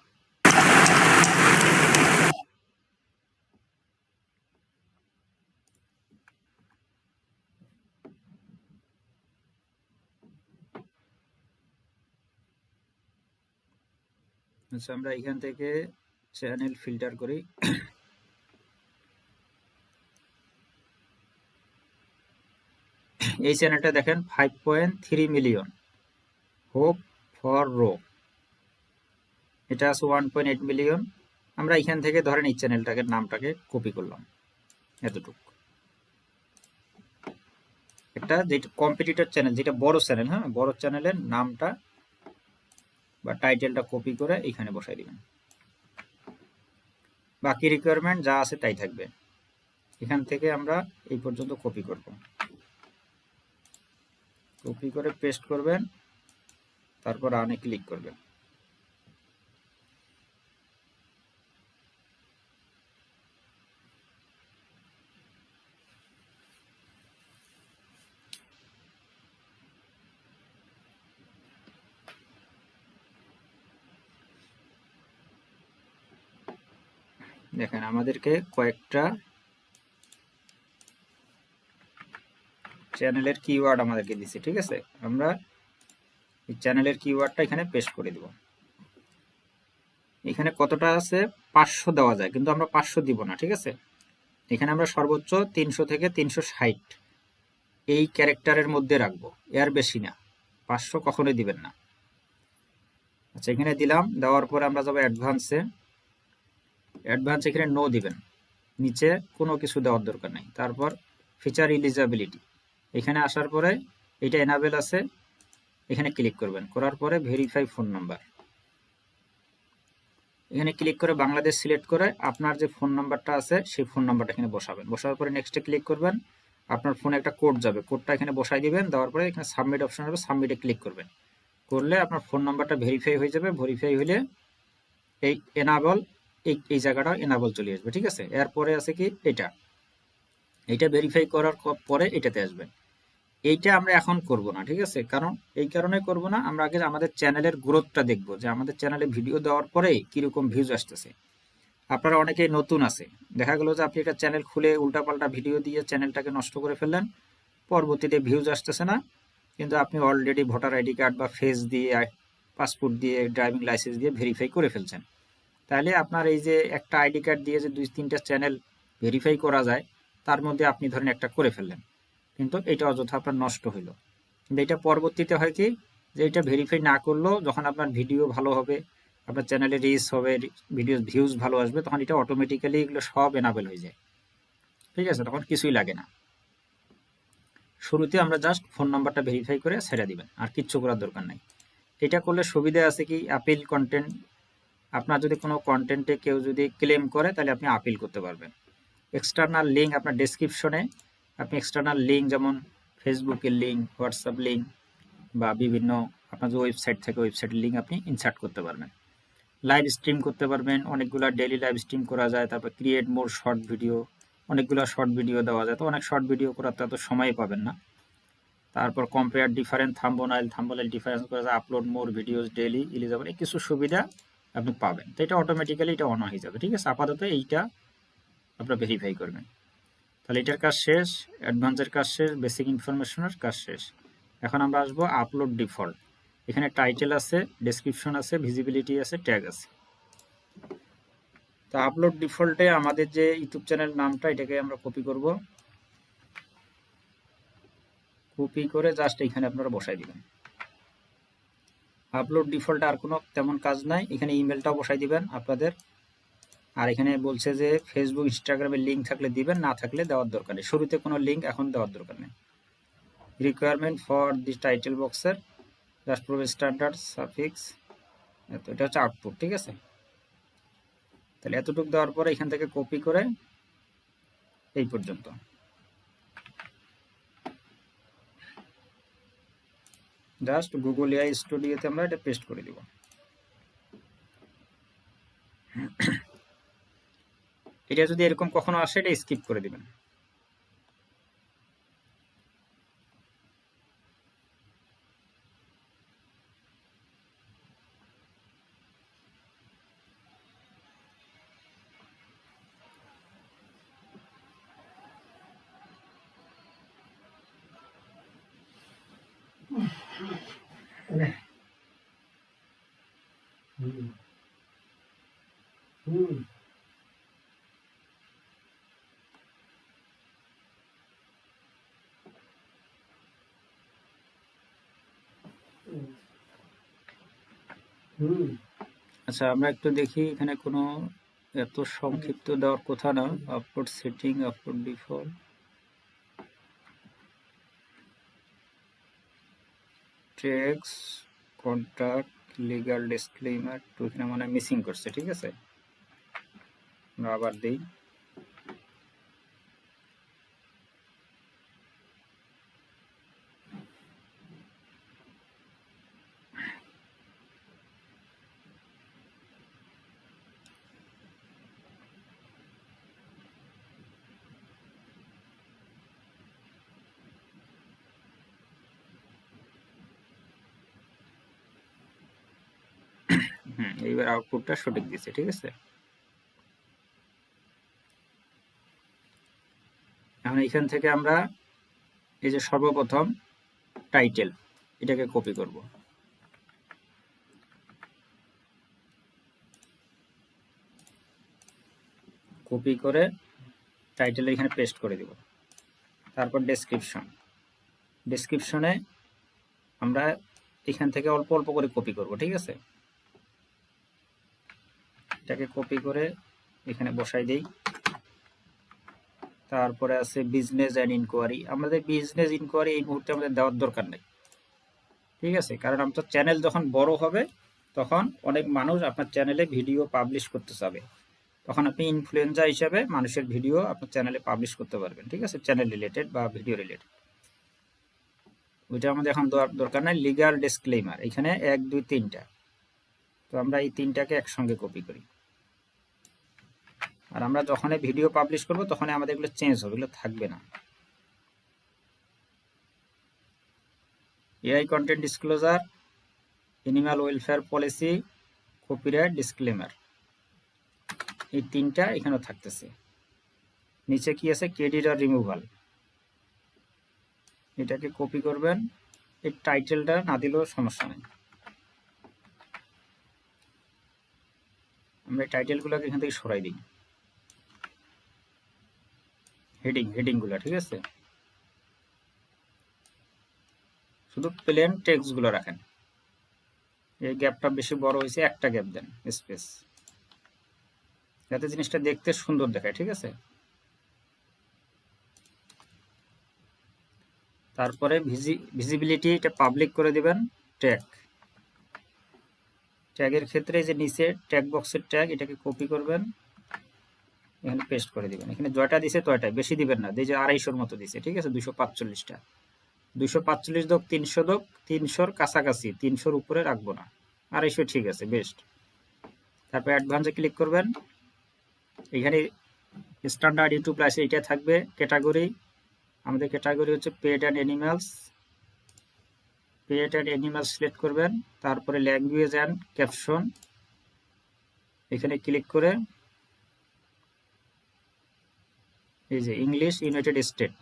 আচ্ছা, আমরা এখান থেকে চ্যানেল ফিল্টার করি। এই চ্যানেলটা দেখেন 5.3 মিলিয়ন। হোপ ফর রো, এটা আছে 1.8 মিলিয়ন। আমরা এখান থেকে ধরেন এই চ্যানেলটাকে নামটাকে কপি করলাম, এতটুকু। একটা যেটা কম্পিটিটর চ্যানেল, যেটা বড় চ্যানেল, হ্যাঁ, বড় চ্যানেলের নামটা বা টাইটেলটা কপি করে এখানে বসাই দিবেন। বাকি রিকোয়ারমেন্ট যা আছে তাই থাকবে। এখান থেকে আমরা এই পর্যন্ত কপি করব, কপি করে পেস্ট করবেন, তারপর রানে ক্লিক করবেন। দেখেন আমাদেরকে কয়েকটা চ্যানেলের কিওয়ার্ড আমাদেরকে দিছে, ঠিক আছে। আমরা এই চ্যানেলের কিওয়ার্ডটা এখানে পেস্ট করে দেব। এখানে কতটা আছে? 500 দেওয়া যায়, কিন্তু আমরা 500 দিব না, ঠিক আছে। এখানে আমরা সর্বোচ্চ 300 থেকে 360 এই ক্যারেক্টারের মধ্যে রাখবো, এর বেশি না। 500 কখনোই দিবেন না। আচ্ছা, এখানে দিলাম, দেওয়ার পরে আমরা যাবো অ্যাডভান্সে। অ্যাডভান্স এখানে নো দিবেন, নিচে কোনো কিছু দেওয়ার দরকার নেই। তারপর ফিচার এলিজিবিলিটি, এখানে আসার পরে এটা এনাবেল আছে, এখানে ক্লিক করবেন। করার পরে ভেরিফাই ফোন নাম্বার, এখানে ক্লিক করে বাংলাদেশ সিলেক্ট করে আপনার যে ফোন নাম্বারটা আছে সেই ফোন নাম্বারটা এখানে বসাবেন। বসার পরে নেক্সটে ক্লিক করবেন, আপনার ফোনে একটা কোড যাবে, কোডটা এখানে বসাই দিবেন। দেওয়ার পরে এখানে সাবমিট অপশন হবে, সাবমিটে ক্লিক করবেন। করলে আপনার ফোন নাম্বারটা ভেরিফাই হয়ে যাবে। ভেরিফাই হলে এই এনাবল, এই জায়গাটা এনাবল চলে আসবে, ঠিক আছে। এরপরে আছে কি এইটা ভেরিফাই করার পরে এটাতে আসবেন। এইটা আমরা এখন করব না, ঠিক আছে। কারণ এই কারণে করব না, আমরা আগে আমাদের চ্যানেলের গ্রোথটা দেখব, যে আমাদের চ্যানেলে ভিডিও দেওয়ার পরে কিরকম ভিউজ আসতেছে। আপনারা অনেকেই নতুন আছে, দেখা গেল যে আপনি একটা চ্যানেল খুলে উল্টাপাল্টা ভিডিও দিয়ে চ্যানেলটাকে নষ্ট করে ফেললেন, পরবর্তীতে ভিউজ আসতেছে না, কিন্তু আপনি অলরেডি ভোটার আইডি কার্ড বা ফেস দিয়ে, পাসপোর্ট দিয়ে, ড্রাইভিং লাইসেন্স দিয়ে ভেরিফাই করে ফেলছেন। তাহলে আপনার এই যে একটা আইডি কার্ড দিয়ে যে 2-3টা চ্যানেল ভেরিফাই করা যায়, তার মধ্যে আপনি ধরেন একটা করে ফেললেন, কিন্তু এটা অযথা আপনার নষ্ট হইল। কিন্তু এটা পরবর্তীতে হয় কি, যে এটা ভেরিফাই না করলেও যখন আপনার ভিডিও ভালো হবে, আপনার চ্যানেলে রিচ হবে, ভিডিও ভিউজ ভালো আসবে, তখন এটা অটোমেটিক্যালি এগুলো সব এনাবেল হয়ে যায়, ঠিক আছে। তখন কিছুই লাগে না। শুরুতে আমরা জাস্ট ফোন নাম্বারটা ভেরিফাই করে ছেড়ে দিবেন, আর কিচ্ছু করার দরকার নাই। এটা করলে সুবিধা আছে কি, আপিল কন্টেন্ট, আপনার যদি কোনো কন্টেন্টে কেউ যদি ক্লেম করে তাহলে আপনি আপিল করতে পারবেন। এক্সটার্নাল লিঙ্ক আপনার ডেসক্রিপশনে, আপনি এক্সটার্নাল লিঙ্ক যেমন ফেসবুকের লিঙ্ক, হোয়াটসঅ্যাপ লিঙ্ক বা বিভিন্ন আপনার যে ওয়েবসাইট থেকে ওয়েবসাইটের লিঙ্ক আপনি ইনসার্ট করতে পারবেন। লাইভ স্ট্রিম করতে পারবেন, অনেকগুলো ডেইলি লাইভ স্ট্রিম করা যায়। তারপর ক্রিয়েট মোর শর্ট ভিডিও, অনেকগুলো শর্ট ভিডিও দেওয়া যায়। তো অনেক শর্ট ভিডিও করার তো সময় পাবেন না। তারপর কম্পেয়ার ডিফারেন্ট থাম্বনেল ডিফারেন্স করা যায়, upload more videos daily eligible, এই কিছু সুবিধা আপনি পাবেন। তো এটা অটোমেটিক্যালি এটা অন হয়ে যাবে, ঠিক আছে। আপাতত এইটা আপনারা ভেরিফাই করবেন। তাহলে এটার কাজ শেষ, অ্যাডভান্সের কাজ শেষ, বেসিক ইনফরমেশনের কাজ শেষ। এখন আমরা আসবো আপলোড ডিফল্ট। এখানে টাইটেল আছে, ডেসক্রিপশন আছে, ভিজিবিলিটি আছে, ট্যাগ আছে। তো আপলোড ডিফল্টে আমাদের যে ইউটিউব চ্যানেল নামটা, এটাকে আমরা কপি করব। কপি করে জাস্ট এখানে আপনারা বসাই দিবেন। আপলোড ডিফল্টে আর কোনো তেমন কাজ নাই, এখানে ইমেলটাও বসাই দিবেন আপনাদের। আর এখানে বলছে যে ফেসবুক ইনস্টাগ্রামের লিঙ্ক থাকলে দিবেন, না থাকলে দেওয়ার দরকার নেই। শুরুতে কোনো লিঙ্ক এখন দেওয়ার দরকার নেই। রিকোয়ারমেন্ট ফর দি টাইটেল বক্সের জাস্ট প্রোভাইড স্ট্যান্ডার্ড সাফিক্স, এটা হচ্ছে আউটপুট, ঠিক আছে। তাহলে এতটুকু দেওয়ার পরে এখান থেকে কপি করে এই পর্যন্ত জাস্ট গুগল এআই স্টুডিওতে আমরা এটা পেস্ট করে দিব। এটা যদি এরকম কখনো আসে, এটা স্কিপ করে দিবেন। আচ্ছা, আমরা একটু দেখি এখানে কোনো এত সংক্ষিপ্ত দেওয়ার কথা না। Upload setting, upload default, tags, contact, legal disclaimer, তো এখানে মনে হয় মিসিং করছে, ঠিক আছে। আমরা আবার দিই। এইবার আউটপুটটা সঠিক দিচ্ছে, ঠিক আছে। এখন এখান থেকে আমরা এই যে সর্বপ্রথম টাইটেল, এটাকে কপি করব। কপি করে টাইটেল এখানে পেস্ট করে দিব। তারপর ডেসক্রিপশন, ডেসক্রিপশনে আমরা এখান থেকে অল্প অল্প করে কপি করব, ঠিক আছে। এটাকে কপি করে এখানে বসাই দেই। তারপরে আছে বিজনেস অ্যান্ড ইনকোয়ারি। আমাদের বিজনেস ইনকোয়ারি এই মুহূর্তে আমাদের দেওয়ার দরকার নেই, ঠিক আছে। কারণ আপনার চ্যানেল যখন বড় হবে, তখন অনেক মানুষ আপনার চ্যানেলে ভিডিও পাবলিশ করতে চাবে, তখন আপনি ইনফ্লুয়েন্সার হিসাবে মানুষের ভিডিও আপনার চ্যানেলে পাবলিশ করতে পারবেন, ঠিক আছে, চ্যানেল রিলেটেড বা ভিডিও রিলেটেড। ওইটা আমাদের এখন দরকার নাই। লিগ্যাল ডিসক্লেইমার, এখানে 1 2 3টা, তো আমরা এই 3টাকে একসঙ্গে কপি করি। আর আমরা যখনই ভিডিও পাবলিশ করব, তখনই আমাদের এগুলো চেঞ্জ হবে, এগুলো থাকবে না। AI content disclosure, animal welfare policy, copyright, disclaimer, এই 3টা এখানেও থাকতেছে। নিচে কি আছে, ক্রেডিট আর রিমুভাল, এটাকে কপি করবেন। এই টাইটেলটা না দিলেও সমস্যা নেই, আমরা এই টাইটেলগুলোকে এখান থেকে সরাই দিই। হেডিংগুলো, ঠিক আছে, শুধু প্লেন টেক্সটগুলো রাখেন। এই গ্যাপটা বেশি বড় হয়েছে, একটা গ্যাপ দেন, স্পেস, যাতে জিনিসটা দেখতে সুন্দর দেখায়, ঠিক আছে। তারপরে ভিজিবিলিটি, এটা পাবলিক করে দিবেন। ট্যাগের ক্ষেত্রে যে নিচে ট্যাগ বক্সের ট্যাগ, এটাকে কপি করবেন, এখানে পেস্ট করে দিবেন। এখানে জয়টা দিছে তয়টাই, বেশি দিবেন না, এই যে 250-র মতো দিছে, ঠিক আছে, 245টা। 245 যোগ 300 যোগ 300-র কাছাকাছি, 300-র উপরে রাখবো না, 250 ঠিক আছে, বেস্ট। তারপর অ্যাডভান্সে ক্লিক করবেন। এখানে স্ট্যান্ডার্ড ইউটিউব লাইসেন্স এটা থাকবে। ক্যাটাগরি, আমাদের ক্যাটাগরি হচ্ছে pet and animals, pet and animals select করবেন। তারপরে ল্যাঙ্গুয়েজ অ্যান্ড ক্যাপশন, এখানে ক্লিক করে এই যে ইংলিশ ইউনাইটেড স্টেট,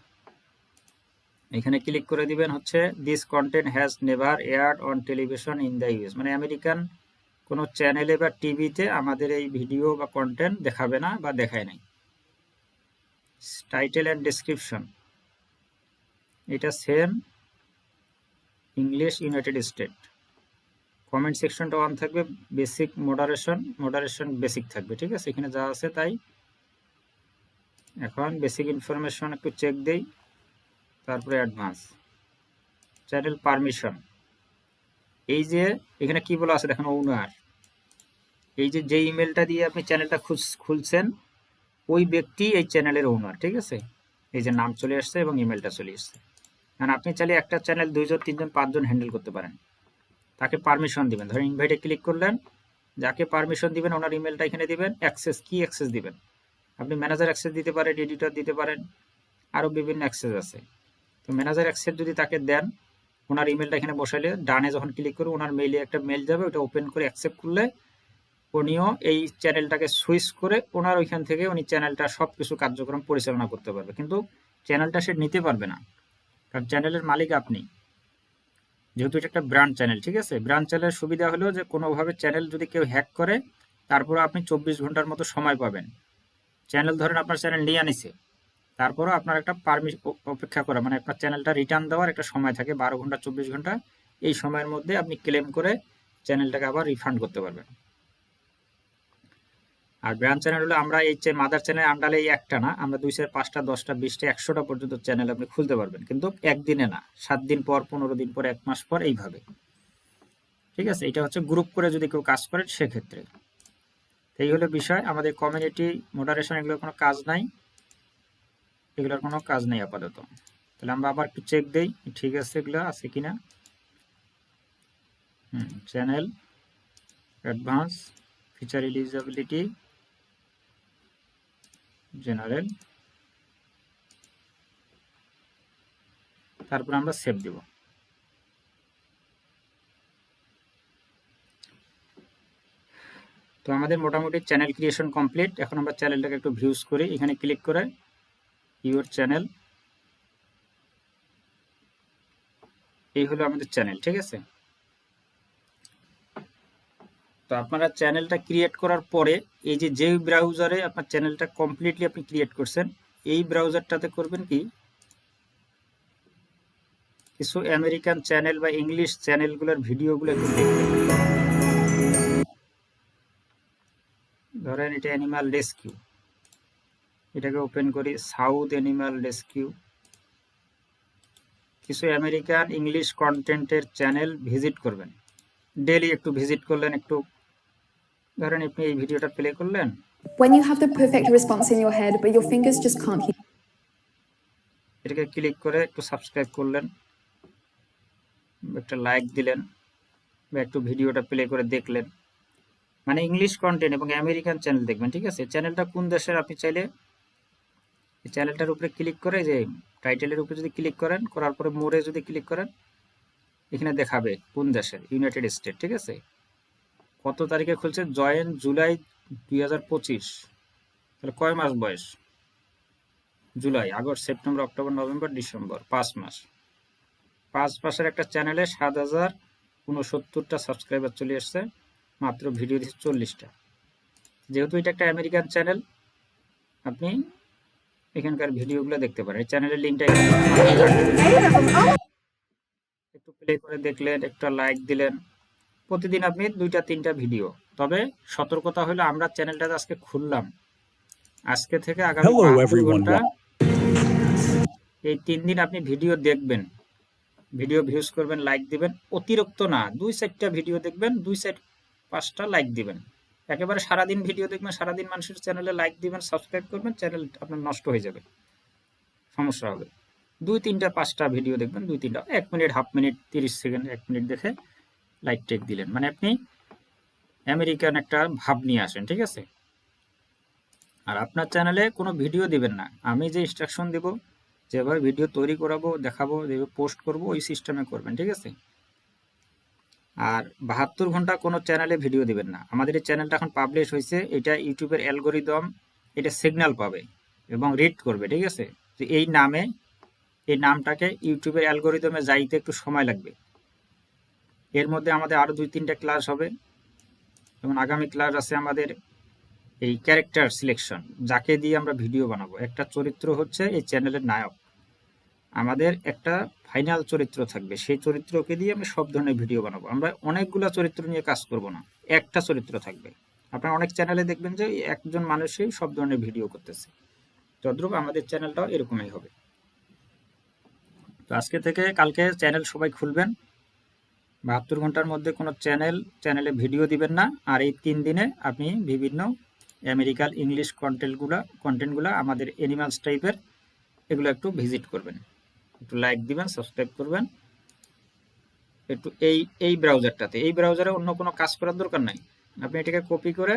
এখানে ক্লিক করে দিবেন হচ্ছে this content has never aired on television in the US, মানে আমেরিকান কোনো চ্যানেলে বা টিভিতে আমাদের এই ভিডিও বা কন্টেন্ট দেখাবে না বা দেখায় নাই। টাইটেল অ্যান্ড ডেসক্রিপশন, এটা same English United state. Comment সেকশনটা অন থাকবে, বেসিক মডারেশন বেসিক থাকবে, ঠিক আছে, এখানে যা আছে তাই। এখন বেসিক ইনফরমেশন একটু চেক দেই, তারপরে অ্যাডভান্স চ্যানেল পারমিশন। এই যে এখানে কি বলা আছে দেখেন, ওনার, এই যে ইমেলটা দিয়ে আপনি চ্যানেলটা খুলছেন ওই ব্যক্তি এই চ্যানেলের ওনার, ঠিক আছে, এই যে নাম চলে আসছে এবং ইমেলটা চলে আসছে। কারণ আপনি চাইলে একটা চ্যানেল 2 জন 3 জন 5 জন হ্যান্ডেল করতে পারেন। তাকে পারমিশন দিবেন, ধরেন ইনভাইটে ক্লিক করলেন, যাকে পারমিশন দিবেন ওনার ইমেলটা এখানে দিবেন, কি অ্যাক্সেস দিবেন, আপনি ম্যানেজার অ্যাক্সেস দিতে পারেন, এডিটর দিতে পারেন, আরও বিভিন্ন অ্যাক্সেস আছে। তো ম্যানেজার অ্যাক্সেস যদি তাকে দেন, ওনার ইমেলটা এখানে বসাইলে ডানে যখন ক্লিক করে ওনার মেইলে একটা মেল যাবে, ওটা ওপেন করে অ্যাকসেপ্ট করলে উনিও এই চ্যানেলটাকে সুইচ করে ওনার ওইখান থেকে উনি চ্যানেলটা সব কিছু কার্যক্রম পরিচালনা করতে পারবে, কিন্তু চ্যানেলটা সে নিতে পারবে না, কারণ চ্যানেলের মালিক আপনি, যেহেতু এটা একটা ব্র্যান্ড চ্যানেল, ঠিক আছে। ব্র্যান্ড চ্যানেলের সুবিধা হলো যে কোনোভাবে চ্যানেল যদি কেউ হ্যাক করে, তারপরে আপনি 24 ঘন্টার মতো সময় পাবেন। চ্যানেল ধরেন আপনার চ্যানেল নিয়ে আনিছে, তারপরও আপনার একটা অপেক্ষা করা, মানে আপনার চ্যানেলটা রিটার্ন দেওয়ার একটা সময় থাকে 12 ঘন্টা 24 ঘন্টা, এই সময়ের মধ্যে আপনি ক্লেম করে চ্যানেলটাকে আবার রিফান্ড করতে পারবেন। আর ব্র্যান্ড চ্যানেল হলো আমরা এই মাদার চ্যানেল আন্ডারে এই একটা না, আমরা 2 4 5টা 10টা 20টা 100টা পর্যন্ত চ্যানেল আপনি খুলতে পারবেন, কিন্তু একদিনে না, 7 দিন পর 15 দিন পর 1 মাস পর এইভাবে, ঠিক আছে। এটা হচ্ছে গ্রুপ করে যদি কেউ কাজ করেন সেক্ষেত্রে। এই হলো বিষয়। আমাদের কমিউনিটি মডারেশন এগুলোর কোনো কাজ নাই, এগুলোর কোনো কাজ নেই আপাতত। তাহলে আমরা আবার একটু চেক দেই ঠিক আছে এগুলো আছে কিনা। Channel advance feature eligibility general, তারপর আমরা সেভ দিব। তো আমাদের মোটামুটি চ্যানেল ক্রিয়েশন কমপ্লিট। এখন আমরা চ্যানেলটাকে একটু ভিউজ করি, এখানে ক্লিক করে ইউর চ্যানেল, এই হলো আমাদের চ্যানেল, ঠিক আছে। তো আপনারা চ্যানেলটা ক্রিয়েট করার পরে এই যে ব্রাউজারে আপনার চ্যানেলটা কমপ্লিটলি আপনি ক্রিয়েট করছেন, এই ব্রাউজারটাতে করবেন কি, কিছু আমেরিকান চ্যানেল বা ইংলিশ চ্যানেলগুলোর ভিডিওগুলো একটু দেখবেন। ধরেন এটা অ্যানিমাল রেস্কিউ, এটাকে ওপেন করি, সাউথ অ্যানিমাল রেস্কিউ। কিছু আমেরিকান ইংলিশ কন্টেন্টের চ্যানেল ভিজিট করবেন, ডেইলি একটু ভিজিট করলেন, একটু ধরেন আপনি এই ভিডিওটা প্লে করলেন, When you have the perfect response in your head, but your fingers just can't keep. এটাকে ক্লিক করে একটু সাবস্ক্রাইব করলেন, একটা লাইক দিলেন, বা একটু ভিডিওটা প্লে করে দেখলেন, মানে ইংলিশ কন্টেন্ট এবং আমেরিকান চ্যানেল দেখবেন, ঠিক আছে। চ্যানেলটা কোন দেশের আপনি চাইলে এই চ্যানেলটার উপরে ক্লিক করে যে টাইটেলের উপরে যদি ক্লিক করেন, করার পরে মোরে যদি ক্লিক করেন, এখানে দেখাবে কোন দেশের, ইউনাইটেড স্টেট, ঠিক আছে। কত তারিখে খুলছে, জয়েন জুলাই 2025, তাহলে কয় মাস বয়স, July August September October November December, 5 মাস। 5 মাসের একটা চ্যানেলে 7069টা সাবস্ক্রাইবার চলে আসছে, মাত্র ভিডিও দিচ্ছে 40টা। যেহেতু এটা একটা আমেরিকান চ্যানেল, আপনি এখানকার ভিডিওগুলো দেখতে পারেন। এই চ্যানেলের লিঙ্কটা একটু প্লে করে দেখলেন, একটা লাইক দিলেন, প্রতিদিন আপনি 2টা 3টা ভিডিও। তবে সতর্কতা হলো আমরা চ্যানেলটা আজকে খুললাম, আজকে থেকে আগামী 72 ঘন্টা এই 3 দিন আপনি ভিডিও দেখবেন, ভিডিও ভিউজ করবেন, লাইক দিবেন, অতিরিক্ত না, 2-4টা ভিডিও দেখবেন, 2-4-5টা লাইক দিবেন। একেবারে সারাদিন ভিডিও দেখবেন, সারাদিন মানুষের চ্যানেলে লাইক দিবেন, সাবস্ক্রাইব করবেন, চ্যানেল আপনার নষ্ট হয়ে যাবে, সমস্যা হবে। 2-3-5টা ভিডিও দেখবেন, 2-3টা, 1 minute, half minute, 30 second, 1 minute দেখে লাইক টেক দিলেন, মানে আপনি আমেরিকান একটা ভাব নিয়ে আসেন, ঠিক আছে। আর আপনার চ্যানেলে কোনো ভিডিও দিবেন না, আমি যে ইনস্ট্রাকশন দেব, যেভাবে ভিডিও তৈরি করাবো, দেখাবো, যেভাবে পোস্ট করব, ওই সিস্টেমে করবেন, ঠিক আছে। আর 72 ঘন্টা কোনো চ্যানেলে ভিডিও দিবেন না। আমাদের এই চ্যানেলটা এখন পাবলিশ হয়েছে, এটা ইউটিউবের অ্যালগোরিদম এটা সিগন্যাল পাবে, এবং রিড করবে, ঠিক আছে? যে এই নামটাকে ইউটিউবের অ্যালগোরিদমে যাইতে একটু সময় লাগবে। এর মধ্যে আমাদের আরও 2-3টা ক্লাস হবে, যেমন আগামী ক্লাস আছে আমাদের এই ক্যারেক্টার সিলেকশন, যাকে দিয়ে আমরা ভিডিও বানাবো। একটা চরিত্র হচ্ছে এই চ্যানেলের নায়ক, আমাদের একটা ফাইনাল চরিত্র থাকবে, সেই চরিত্রকে দিয়ে আমরা সব ধরনের ভিডিও বানাবো। আমরা অনেকগুলো চরিত্র নিয়ে কাজ করব না, একটা চরিত্র থাকবে। আপনারা অনেক চ্যানেলে দেখবেন যে একজন মানুষই সব ধরনের ভিডিও করতেছে, তদ্রূপ আমাদের চ্যানেলটাও এরকমই হবে। তো আজকে থেকে কালকে চ্যানেল সবাই খুলবেন, 72 ঘন্টার মধ্যে কোনো চ্যানেলে ভিডিও দিবেন না। আর এই 3 দিনে আপনি বিভিন্ন আমেরিকান ইংলিশ কন্টেন্টগুলো আমাদের অ্যানিমালস টাইপের, এগুলো একটু ভিজিট করবেন, একটু লাইক দিবেন, সাবস্ক্রাইব করবেন। একটু এই ব্রাউজারে অন্য কোনো কাজ করার দরকার নাই। আপনি এটাকে কপি করে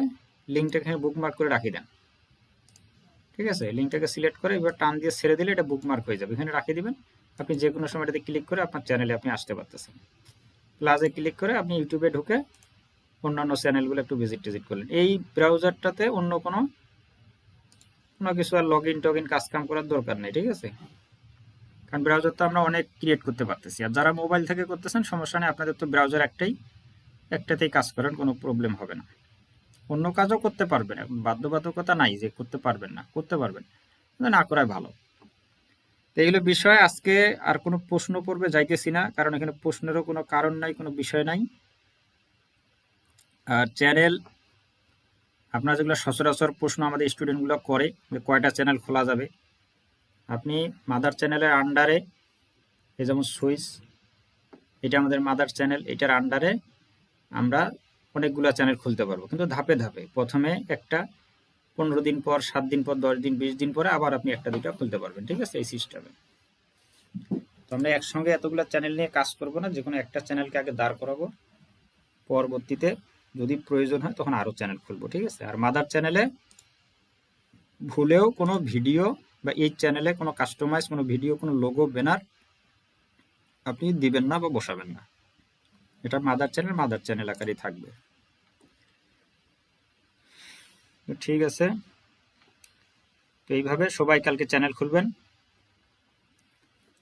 লিঙ্কটা এখানে বুকমার্ক করে রাখি দেন, ঠিক আছে? লিঙ্কটাকে সিলেক্ট করে এবার টান দিয়ে ছেড়ে দিলে এটা বুকমার্ক হয়ে যাবে, এখানে রাখি দিবেন। আপনি যে কোনো সময় এটাতে ক্লিক করে আপনার চ্যানেলে আপনি আসতে পারতেছেন। প্লাসে ক্লিক করে আপনি ইউটিউবে ঢুকে অন্যান্য চ্যানেলগুলো একটু ভিজিট করলেন। এই ব্রাউজারটাতে অন্য কোনো কিছু আর লগ ইন কাজ কাম করার দরকার নেই, ঠিক আছে? কারণ ব্রাউজার তো আমরা অনেক ক্রিয়েট করতে পারতেছি। আর যারা মোবাইল থেকে করতেছেন সমস্যা নেই, আপনাদের তো ব্রাউজার একটাতেই কাজ করেন, কোনো প্রবলেম হবে না। অন্য কাজও করতে পারবেন, বাধ্যবাধকতা নাই যে করতে পারবেন না, করতে পারবেন, কিন্তু না করাই ভালো। তো এইগুলো বিষয়। আজকে আর কোনো প্রশ্ন পড়বে যাইতেছি না, কারণ এখানে প্রশ্নেরও কোনো কারণ নাই, কোনো বিষয় নাই। আর চ্যানেল আপনার যেগুলো সচরাচর প্রশ্ন আমাদের স্টুডেন্টগুলো করে যে কয়টা চ্যানেল খোলা যাবে, আপনি মাদার চ্যানেলের আন্ডারে, এই যেমন সুইচ, এটা আমাদের মাদার চ্যানেল, এটার আন্ডারে আমরা অনেকগুলো চ্যানেল খুলতে পারবো, কিন্তু ধাপে ধাপে। প্রথমে একটা, 15 দিন পর, 7 দিন পর, 10 দিন, 20 দিন পরে আবার আপনি একটা দুইটা খুলতে পারবেন, ঠিক আছে? এই সিস্টেমে। তো আমরা একসঙ্গে এতগুলো চ্যানেল নিয়ে কাজ করব না, যে কোনো একটা চ্যানেলকে আগে দাঁড় করাবো, পরবর্তীতে যদি প্রয়োজন হয় তখন আরও চ্যানেল খুলবো, ঠিক আছে? আর মাদার চ্যানেলে ভুলেও কোনো ভিডিও বা এই চ্যানেলে কোনো কাস্টমাইজ কোনো ভিডিও, কোনো লোগো, ব্যানার আপনি দিবেন না বা বসাবেন না। এটা মাদার চ্যানেল আকারই থাকবে। ঠিক আছে, তো এইভাবে সবাই কালকে চ্যানেল খুলবেন।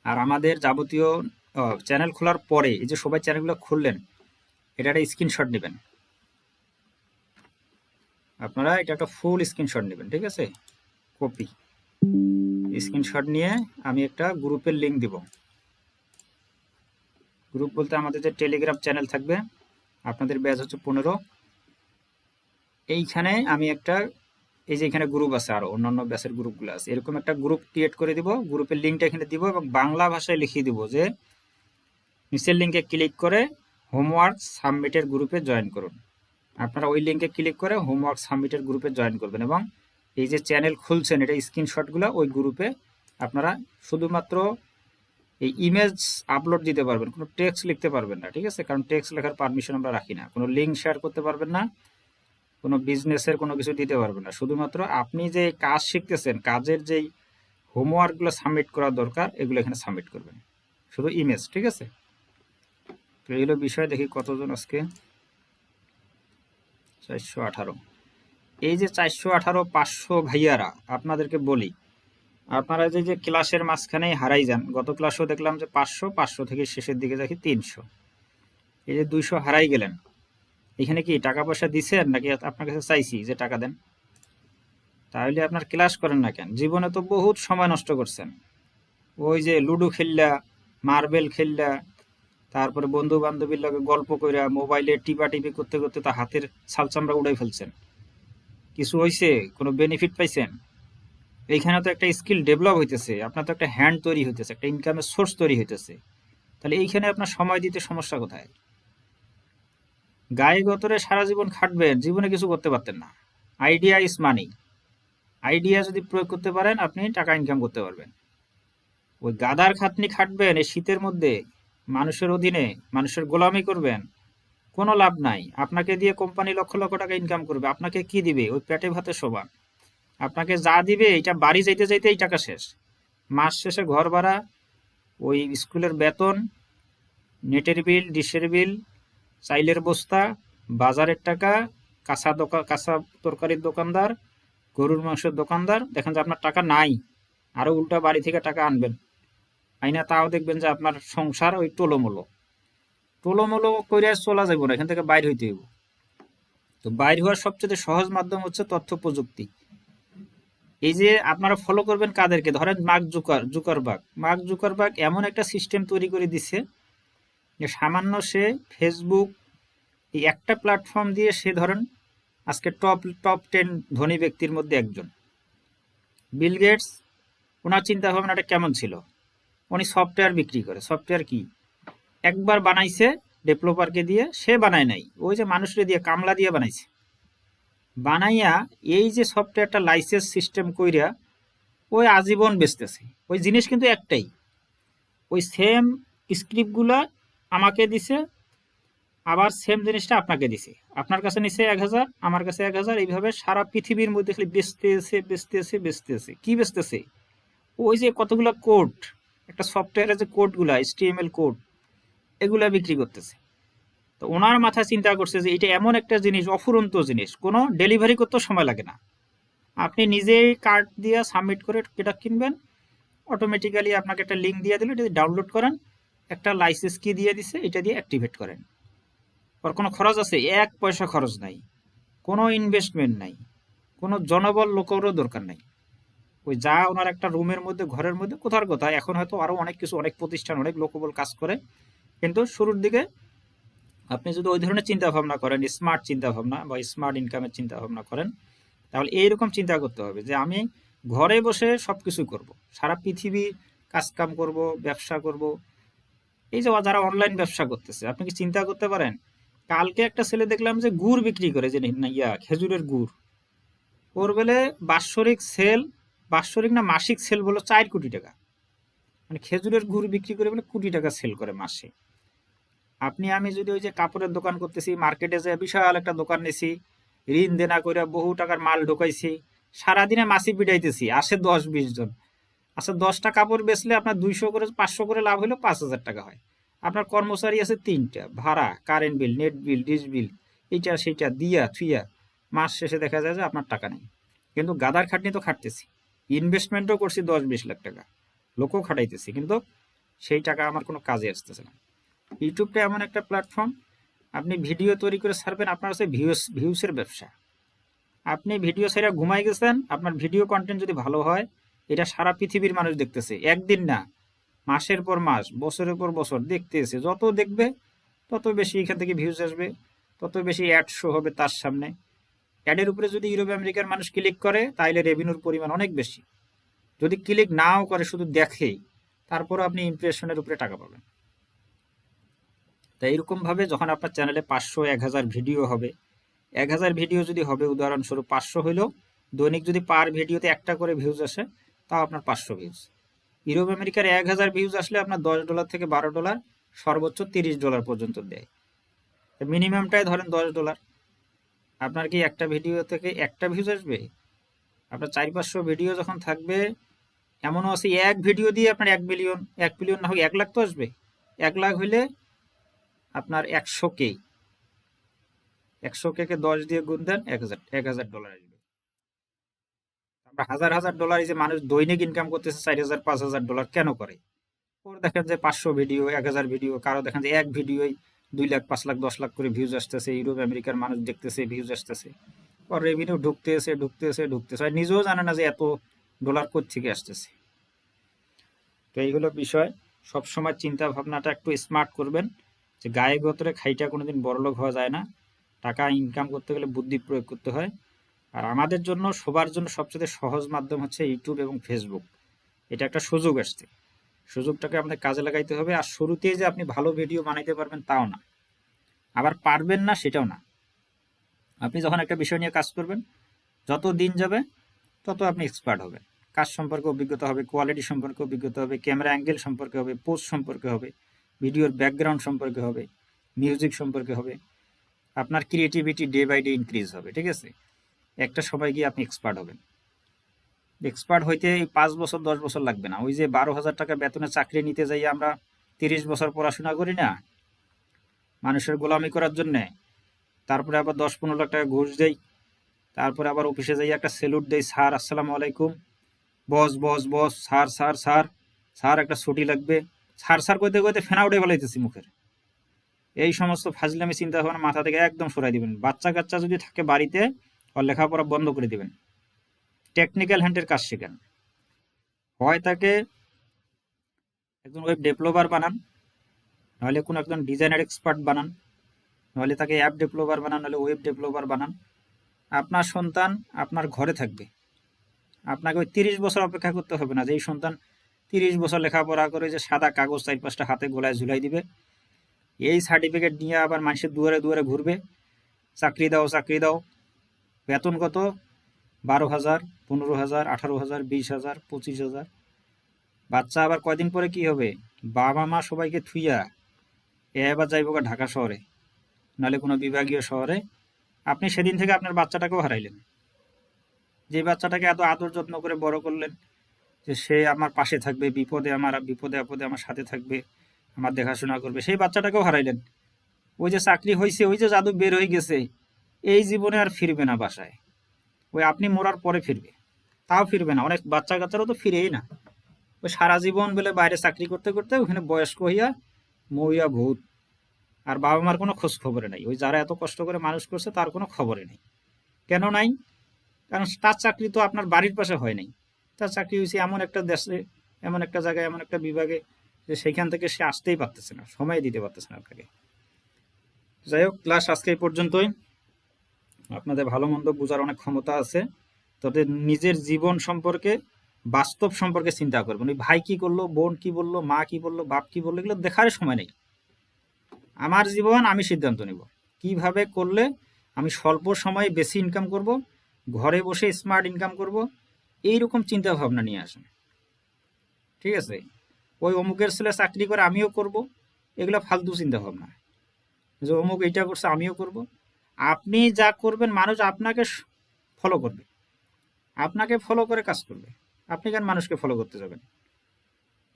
আর আমাদের যাবতীয় চ্যানেল খোলার পরে এই যে সবাই চ্যানেলগুলো খুললেন, এটা একটা স্ক্রিনশট নেবেন আপনারা, এটা একটা ফুল স্ক্রিনশট নেবেন, ঠিক আছে? কপি স্ক্রিনশট নিয়ে আমি একটা গ্রুপের লিঙ্ক দিব। গ্রুপ বলতে আমাদের যে টেলিগ্রাম চ্যানেল থাকবে, আপনাদের ব্যাচ হচ্ছে 15, এইখানে আমি একটা, এই যে এখানে গ্রুপ আছে, আরো অন্যান্য ব্যাচের গ্রুপগুলো আছে, এরকম একটা গ্রুপ ক্রিয়েট করে দিব। গ্রুপের লিঙ্কটা এখানে দিব এবং বাংলা ভাষায় লিখিয়ে দিব যে নিচের লিঙ্কে ক্লিক করে হোমওয়ার্ক সাবমিটের গ্রুপে জয়েন করুন। আপনারা ওই লিঙ্কে ক্লিক করে হোমওয়ার্ক সাবমিটের গ্রুপে জয়েন করবেন এবং এই যে চ্যানেল খুলছেন এটা স্ক্রিনশটগুলো ওই গ্রুপে আপনারা শুধুমাত্র এই ইমেজ আপলোড দিতে পারবেন, কোনো টেক্সট লিখতে পারবেন না, ঠিক আছে? কারণ টেক্সট লেখার পারমিশন আমরা রাখি না। কোনো লিঙ্ক শেয়ার করতে পারবেন না, কোনো বিজনেসের কোনো কিছু দিতে পারবেন না। শুধুমাত্র আপনি যে কাজ শিখতেছেন, কাজের যেই হোমওয়ার্কগুলো সাবমিট করা দরকার, এগুলো এখানে সাবমিট করবেন, শুধু ইমেজ, ঠিক আছে? তো এইগুলো বিষয়। দেখি কতজন আজকে, 418। এই যে 418 500 ভাইয়ারা, আপনাদেরকে বলি, আপনারা যে ক্লাসের মাঝখানেই হারাই যান। গত ক্লাসও দেখলাম যে 500 থেকে শেষের দিকে দেখি 300, এই যে 200 হারাই গেলেন। এখানে কি টাকা পয়সা দিচ্ছেন নাকি আপনার কাছে চাইছি যে টাকা দেন? তাহলে আপনার ক্লাস করেন না কেন? জীবনে তো বহুত সময় নষ্ট করছেন, ওই যে লুডো খেললা, মার্বেল খেললা, তারপরে বন্ধু বান্ধবীর লগে গল্প কইরা, মোবাইলে টিপি করতে করতে তা হাতের ছালচামড়া উড়াই ফেলছেন। কিছু হয়েছে? কোনো বেনিফিট পাইছেন? এইখানে তো একটা স্কিল ডেভেলপ হইতেছে, আপনার তো একটা হ্যান্ড তৈরি হইতেছে, একটা ইনকামের সোর্স তৈরি হইতেছে। তাহলে এইখানে আপনার সময় দিতে সমস্যা কোথায়? গায়ে গতরে সারা জীবন খাটবেন, জীবনে কিছু করতে পারতেন না। Idea is money. আইডিয়া যদি প্রয়োগ করতে পারেন আপনি টাকা ইনকাম করতে পারবেন। ওই গাদার খাটনি খাটবেন এই শীতের মধ্যে, মানুষের অধীনে মানুষের গোলামি করবেন, কোনো লাভ নাই। আপনাকে দিয়ে কোম্পানি লক্ষ লক্ষ টাকা ইনকাম করবে, আপনাকে কি দিবে? ওই পেটে ভাতে সমান। আপনাকে যা দিবে এটা বাড়ি যাইতে যাইতে এই টাকা শেষ। মাস শেষে ঘর ভাড়া, ওই স্কুলের বেতন, নেটের বিল, ডিশের বিল, চাইলের বস্তা, বাজারের টাকা, কাঁচা তরকারির দোকানদার, গরুর মাংসের দোকানদার, দেখেন যে আপনার টাকা নাই, আরো উল্টা বাড়ি থেকে টাকা আনবেন, আইনা তাও দেখবেন যে আপনার সংসার ওই টোলোমোলো টোলোমোলো করে চলা যাবে না, এখান থেকে বাইর হইতে হইব। তো বাইর হওয়ার সবচেয়ে সহজ মাধ্যম হচ্ছে তথ্য প্রযুক্তি। এই যে আপনারা ফলো করবেন কাদেরকে, ধরেন মার্ক জুকারবার্গ এমন একটা সিস্টেম তৈরি করে দিচ্ছে যে সামান্য সে ফেসবুক এই একটা প্ল্যাটফর্ম দিয়ে সে ধরেন আজকে টপ 10 ধনী ব্যক্তির মধ্যে একজন। বিল গেটস, ওনার চিন্তা ভাবনাটা কেমন ছিল? উনি সফটওয়্যার বিক্রি করে। সফটওয়্যার কি একবার বানাইছে ডেভেলপারকে দিয়ে, সে বানায় নাই, ওই যে মানুষরে দিয়ে কামলা দিয়ে বানাইছে। বানাইয়া এই যে সফটওয়্যারটা লাইসেন্স সিস্টেম কইরা ওই আজীবন বেচতেছে। ওই জিনিস কিন্তু একটাই, ওই সেম স্ক্রিপ্টগুলা আমাকে দিছে, আবার সেম জিনিসটা আপনাকে দিছে, আপনার কাছে নিছে 1000, আমার কাছে 1000, এইভাবে সারা পৃথিবীর মধ্যে খালি বেচতেছে। কি বেচতেছে? ওই যে কতগুলো কোড, একটা সফটওয়্যারের যে কোডগুলা HTML কোড, এগুলা বিক্রি করতেছে। তো ওনার মাথায় চিন্তা করছে যে এটা এমন একটা জিনিস, অফুরন্ত জিনিস, কোনো ডেলিভারি করতেও সময় লাগে না, আপনি নিজেই কার্ড দিয়ে সাবমিট করে এটা কিনবেন, অটোমেটিক্যালি আপনাকে একটা লিঙ্ক দিয়ে দিল, এটা ডাউনলোড করেন, একটা লাইসেন্স কি দিয়ে দিছে, এটা দিয়ে অ্যাক্টিভেট করেন। ওর কোনো খরচ আছে? 1 পয়সা খরচ নাই, কোনো ইনভেস্টমেন্ট নাই, কোনো জনবল লোকেরও দরকার নাই। ওই যা ওনার একটা রুমের মধ্যে, ঘরের মধ্যে, কোথার কথা, এখন হয়তো আরো অনেক কিছু, অনেক প্রতিষ্ঠান, অনেক লোকবল কাজ করে, কিন্তু শুরুর দিকে আপনি যদি ওই ধরনের চিন্তা ভাবনা করেন, স্মার্ট চিন্তা ভাবনা বা স্মার্ট ইনকামের চিন্তা ভাবনা করেন, তাহলে এইরকম চিন্তা করতে হবে যে আমি ঘরে বসে সবকিছু করব, সারা পৃথিবী কাজকাম করব, ব্যবসা করব। এই যে যারা অনলাইন ব্যবসা করতেছে, আপনি কি চিন্তা করতে পারেন, কালকে একটা ছেলে দেখলাম যে গুড় বিক্রি করে, যে না খেজুরের গুড়, ওর বেলে বাৎসরিক না মাসিক সেল বলো 4 কোটি টাকা, মানে খেজুরের গুড় বিক্রি করে বলে কোটি টাকা সেল করে মাসে। আপনি আমি যদি ওই যে কাপড়ের দোকান করতেছি, মার্কেটে যে বিশাল একটা দোকান নিছি, ঋণ দেনা করে বহু টাকার মাল ঢোকাইছি, সারাদিনে মাছি পিটাইতেছি, আসে 10-20 জন, আচ্ছা 10টা কাপড় বেচলে আপনার 200 করে 500 করে লাভ হলো 5000 টাকা হয়। আপনার কর্মচারী আছে 3টা, ভাড়া, কারেন্ট বিল, নেট বিল, ডিশ বিল, এইটা সেইটা দিয়া থুইয়া মাস শেষে দেখা যায় যে আপনার টাকা নেই। কিন্তু গাদার খাটনি তো খাটতেছি, ইনভেস্টমেন্টও করছি 10-20 লাখ টাকা, লোকও খাটাইতেছি, কিন্তু সেই টাকা আমার কোনো কাজে আসতেছে না। ইউটিউবটা এমন একটা প্ল্যাটফর্ম, আপনি ভিডিও তৈরি করে ছাড়বেন, আপনার হচ্ছে ভিউসের ব্যবসা। আপনি ভিডিও ছেড়ে ঘুমাই গেছেন, আপনার ভিডিও কন্টেন্ট যদি ভালো হয়, এটা সারা পৃথিবীর মানুষ দেখতেছে, একদিন না, মাসের পর মাস, বছরের পর বছর দেখতেছে। যত দেখবে তত বেশি এখান থেকে ভিউজ আসবে, তত বেশি অ্যাড শো হবে তার সামনে। অ্যাডের উপরে যদি ইউরোপ আমেরিকার মানুষ ক্লিক করে, তাইলে রেভিনিউর পরিমাণ অনেক বেশি। যদি ক্লিক নাও করে, শুধু দেখেই, তারপর আপনি ইমপ্রেশনের উপরে টাকা পাবেন। তাই এরকমভাবে যখন আপনার চ্যানেলে 500-1000 ভিডিও হবে, 1000 ভিডিও যদি হবে, উদাহরণস্বরূপ 500 হইলেও দৈনিক যদি পার ভিডিওতে একটা করে ভিউজ আসে, তাও আপনার 500 ভিউজ। ইউরোপ আমেরিকার 1000 ভিউজ আসলে আপনার $10 থেকে $12, সর্বোচ্চ $30 পর্যন্ত দেয়। মিনিমামটাই ধরেন $10। আপনার কি একটা ভিডিও থেকে একটা ভিউজ আসবে? আপনার 400-500 ভিডিও যখন থাকবে, এমনও আছে এক ভিডিও দিয়ে আপনার 1 মিলিয়ন না হোক 1 লাখ তো আসবে। 1 লাখ হইলে আপনার 100K, 100K কে 10 দিয়ে গুণ দেন, $1000 আসবে। আমরা হাজার ডলার, এই যে মানুষ দৈনিক ইনকাম করতেছে $4000-5000 কেন করে? ওর দেখেন যে 500 ভিডিও, 1000 ভিডিও, কারো দেখেন যে এক ভিডিওই 2 লাখ, 5 লাখ, 10 লাখ করে ভিউজ আসতেছে, ইউরোপ আমেরিকার মানুষ দেখতেছে, ভিউজ আসতেছে, ওর রেভিনিউ ঢুকতেছে, আর নিজেও জানে না যে এত ডলার কোত্থেকে আসতেছে। তো এইগুলো বিষয়, সবসময় চিন্তা ভাবনাটা একটু স্মার্ট করবেন, যে গায়ে গোতরে খাইটা কোনোদিন বড়লোক হওয়া যায় না, টাকা ইনকাম করতে গেলে বুদ্ধি প্রয়োগ করতে হয়। আর আমাদের জন্য, সবার জন্য সবচেয়ে সহজ মাধ্যম হচ্ছে ইউটিউব এবং ফেসবুক। এটা একটা সুযোগ আসছে, সুযোগটাকে আমাদের কাজে লাগাইতে হবে। আর শুরুতেই যে আপনি ভালো ভিডিও বানাইতে পারবেন তাও না, আবার পারবেন না সেটাও না। আপনি যখন একটা বিষয় নিয়ে কাজ করবেন, যত দিন যাবে তত আপনি এক্সপার্ট হবেন, কাজ সম্পর্কে অভিজ্ঞতা হবে, কোয়ালিটি সম্পর্কে অভিজ্ঞতা হবে, ক্যামেরা অ্যাঙ্গেল সম্পর্কে হবে, পোস্ট সম্পর্কে হবে, ভিডিওর ব্যাকগ্রাউন্ড সম্পর্কে হবে, মিউজিক সম্পর্কে হবে। আপনার creativity day by day increase হবে, ঠিক আছে? একটা সময় গিয়ে আপনি এক্সপার্ট হবেন। এক্সপার্ট হইতে 5 বছর 10 বছর লাগবে না। ওই যে 12,000 টাকা বেতনে চাকরি নিতে যাই আমরা 30 বছর পড়াশোনা করি না, মানুষের গোলামি করার জন্যে, তারপরে আবার 10-15 লাখ টাকা ঘুষ দেই, তারপরে আবার অফিসে যাই একটা স্যালুট দেই, স্যার আসসালামু আলাইকুম, বস বস বস, স্যার স্যার স্যার, স্যার একটা ছুটি লাগবে, স্যার স্যার কইতে কইতে ফেনা উঠে ফেলাইতেছি মুখের। এই সমস্ত ফাজলামি চিন্তা ভাবনা মাথা থেকে একদম সরাই দিবেন। বাচ্চা কাচ্চা যদি থাকে বাড়িতে, ওর লেখাপড়া বন্ধ করে দিবেন। টেকনিক্যাল হ্যান্ডের কাজ শেখান। হয় তাকে একজন ওয়েব ডেভেলপার বানান, নাহলে কোনো একজন ডিজাইনার এক্সপার্ট বানান, নাহলে তাকে অ্যাপ ডেভেলপার বানান, নাহলে ওয়েব ডেভেলপার বানান। আপনার সন্তান আপনার ঘরে থাকবে, আপনাকে ওই 30 বছর অপেক্ষা করতে হবে না যে এই সন্তান 30 বছর লেখাপড়া করে যে সাদা কাগজ 4-5টা হাতে গলায় ঝুলাই দিবে, এই সার্টিফিকেট নিয়ে আবার মানুষের দুয়ারে দুয়ারে ঘুরবে, চাকরি দাও চাকরি দাও, বেতন কত, 12,000, 15,000, 18,000, 20,000, 25,000। বাচ্চা আবার কয়দিন পরে কি হবে, বাবা মা সবাইকে থুইয়া এবার যাইব ঢাকা শহরে, নাহলে কোনো বিভাগীয় শহরে। আপনি সেদিন থেকে আপনার বাচ্চাটাকেও হারাইলেন, যে বাচ্চাটাকে এত আদর যত্ন করে বড় করলেন যে সে আমার পাশে থাকবে, বিপদে আপদে আমার সাথে থাকবে, আমার দেখাশোনা করবে, সেই বাচ্চাটাকেও হারাইলেন। ওই যে চাকরি হয়েছে, ওই যে জাদু বের হয়ে গেছে, এই জীবনে আর ফিরবে না বাসায়। ওই আপনি মরার পরে ফিরবে, তাও ফিরবে না। অনেক বাচ্চা কাচ্চারও তো ফিরেই না। ওই সারা জীবন বলে বাইরে চাকরি করতে করতে ওখানে বয়স্ক হইয়া মইয়া ভূত, আর বাবা মার কোনো খোঁজ খবরে নাই। ওই যারা এত কষ্ট করে মানুষ করছে তার কোনো খবরে নেই। কেন নাই? কারণ তার চাকরি তো আপনার বাড়ির পাশে হয় নাই। তার চাকরি হয়েছে এমন একটা দেশে, এমন একটা জায়গায়, এমন একটা বিভাগে যে সেইখান থেকে সে আসতেই পারতেছে না, সময় দিতে পারতেছে না আপনাকে। যাই হোক, ক্লাস আজকে এই পর্যন্তই। আপনাদের ভালো মন্দ বোঝার অনেক ক্ষমতা আছে, তবে নিজের জীবন সম্পর্কে, বাস্তব সম্পর্কে চিন্তা করবেন। ওই ভাই কি করলো, বোন কি বললো, মা কি বললো, বাপ কি বললো, এগুলো দেখার সময় নেই। আমার জীবন আমি সিদ্ধান্ত নিব কিভাবে করলে আমি স্বল্প সময়ে বেশি ইনকাম করব, ঘরে বসে স্মার্ট ইনকাম করব, এইরকম চিন্তা ভাবনা নিয়ে আসেন। ঠিক আছে? ওই অমুকের ছেলে চাকরি করে আমিও করব, এগুলো ফালতু চিন্তা ভাবনা। যে অমুক এইটা করছে আমিও করব। আপনি যা করবেন মানুষ আপনাকে ফলো করবে, আপনাকে ফলো করে কাজ করবে। আপনি কেন মানুষকে ফলো করতে যাবেন?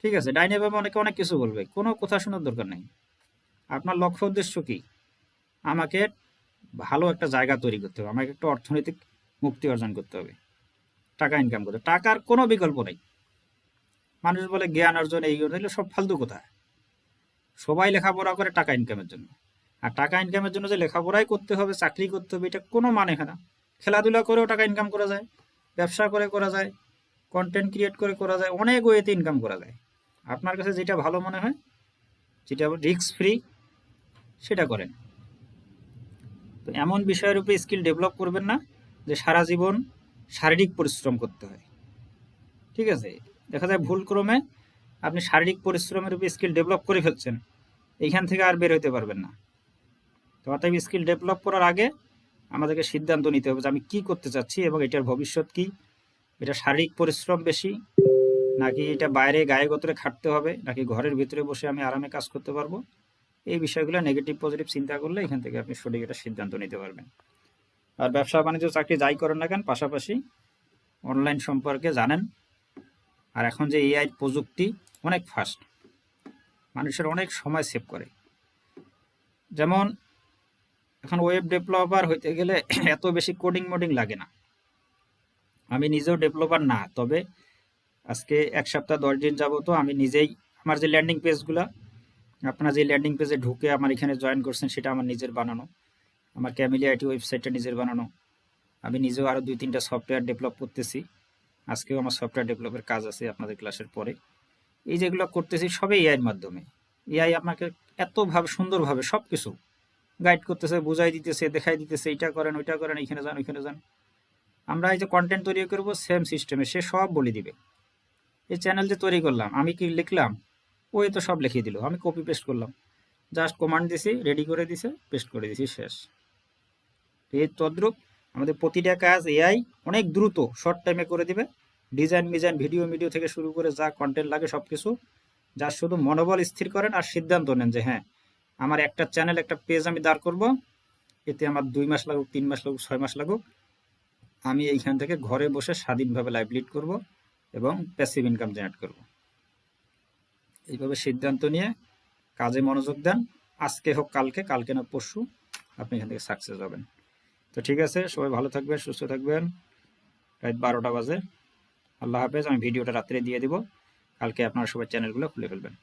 ঠিক আছে? ডাইনে ভাবে অনেকে অনেক কিছু বলবে, কোনো কথা শোনার দরকার নেই। আপনার লক্ষ্য উদ্দেশ্য কি? আমাকে ভালো একটা জায়গা তৈরি করতে হবে, আমাকে একটা অর্থনৈতিক মুক্তি অর্জন করতে হবে, টাকা ইনকাম করতে। টাকার কোনো বিকল্প নেই। মানুষ বলে জ্ঞান অর্জন, এই অর্জন, সব ফালতু কথা। সবাই লেখাপড়া করে টাকা ইনকামের জন্য, আর টাকা ইনকামের জন্য যে লেখাপড়াই করতে হবে, চাকরি করতে হবে, এটা কোনো মানে হয় না। খেলাধুলা করেও টাকা ইনকাম করা যায়, ব্যবসা করে করা যায়, কন্টেন্ট ক্রিয়েট করে করা যায়, অনেক ওয়েতে ইনকাম করা যায়। আপনার কাছে যেটা ভালো মনে হয়, যেটা রিস্ক ফ্রি, সেটা করেন। তো এমন বিষয়ের উপরে স্কিল ডেভেলপ করবেন না যে সারা জীবন শারীরিক পরিশ্রম করতে হয়। ঠিক আছে? দেখা যায় ভুলক্রমে আপনি শারীরিক পরিশ্রমের উপর স্কিল ডেভেলপ করে ফেলছেন, এইখান থেকে আর বের হতে পারবেন না। তো অতএব স্কিল ডেভেলপ করার আগে আমাদেরকে সিদ্ধান্ত নিতে হবে যে আমি কি করতে চাচ্ছি এবং এটার ভবিষ্যৎ কি। এটা শারীরিক পরিশ্রম বেশি, নাকি এটা বাইরে গায়ে গতরে খাটতে হবে, নাকি ঘরের ভিতরে বসে আমি আরামে কাজ করতে পারবো। এই বিষয়গুলো নেগেটিভ পজিটিভ চিন্তা করলে এখান থেকে আপনি সঠিক একটা সিদ্ধান্ত নিতে পারবেন। আর ব্যবসা বাণিজ্য চাকরি যাই করেন না কেন, পাশাপাশি অনলাইন সম্পর্কে জানেন। আর এখন যে এআই প্রযুক্তি অনেক ফাস্ট, মানুষের অনেক সময় সেভ করে। যেমন এখন ওয়েব ডেভেলপার হইতে গেলে এত বেশি কোডিং মোডিং লাগে না। আমি নিজেও ডেভেলপার না, তবে আজকে 1 সপ্তাহ 10 দিন যাবো তো আমি নিজেই আমার যে ল্যান্ডিং পেজগুলো, আপনারা যে ল্যান্ডিং পেজে ঢুকে আমার এখানে জয়েন করছেন, সেটা আমার নিজের বানানো। আমার ক্যামেলিয়া আইটি ওয়েবসাইটটা নিজের বানানো। আমি নিজেও আরও 2-3টা সফটওয়্যার ডেভেলপ করতেছি। আজকেও আমার সফটওয়্যার ডেভেলপের কাজ আছে আপনাদের ক্লাসের পরে। এই যেগুলো করতেছি সবই এআইয়ের মাধ্যমে। এআই আপনাকে এতভাবে সুন্দরভাবে সব কিছু গাইড করতেছে, বুঝাই দিতেছে, দেখাই দিতেছে, এইটা করেন ওইটা করেন, এইখানে যান ওইখানে যান। আমরা এই যে কন্টেন্ট তৈরি করবো সেম সিস্টেমে সে সব বলে দিবে। এই চ্যানেল যে তৈরি করলাম, আমি কি লিখলাম, ওই তো সব লিখিয়ে দিল, আমি কপি পেস্ট করলাম, জাস্ট কমান্ড দিছি, রেডি করে দিছে, পেস্ট করে দিছি, শেষ। এই তদ্রুপ আমাদের প্রতিটা কাজ এআই অনেক দ্রুত শর্ট টাইমে করে দিবে। ডিজাইন ভিডিও থেকে শুরু করে যা কন্টেন্ট লাগে সব কিছু। যা শুধু মনোবল স্থির করেন আর সিদ্ধান্ত নেন যে হ্যাঁ, আমার একটা চ্যানেল, একটা পেজ আমি দাঁড় করব, এতে আমার 2 মাস লাগুক, 3 মাস লাগুক, 6 মাস লাগুক, আমি এইখান থেকে ঘরে বসে স্বাধীনভাবে লাইভ লিড করব এবং প্যাসিভ ইনকাম জেনারেট করব। এইভাবে সিদ্ধান্ত নিয়ে কাজে মনোযোগ দেন। আজকে হোক কালকে, কালকে না পরশু আপনি এখান থেকে সাকসেস হবেন। তো ঠিক আছে, সবাই ভালো থাকবেন, সুস্থ থাকবেন। রাত 12টা বাজে। আল্লাহ হাফেজ। আমি ভিডিওটা রাত্রে দিয়ে দিব, কালকে আপনারা সবাই চ্যানেলগুলো খুলে ফেলবেন।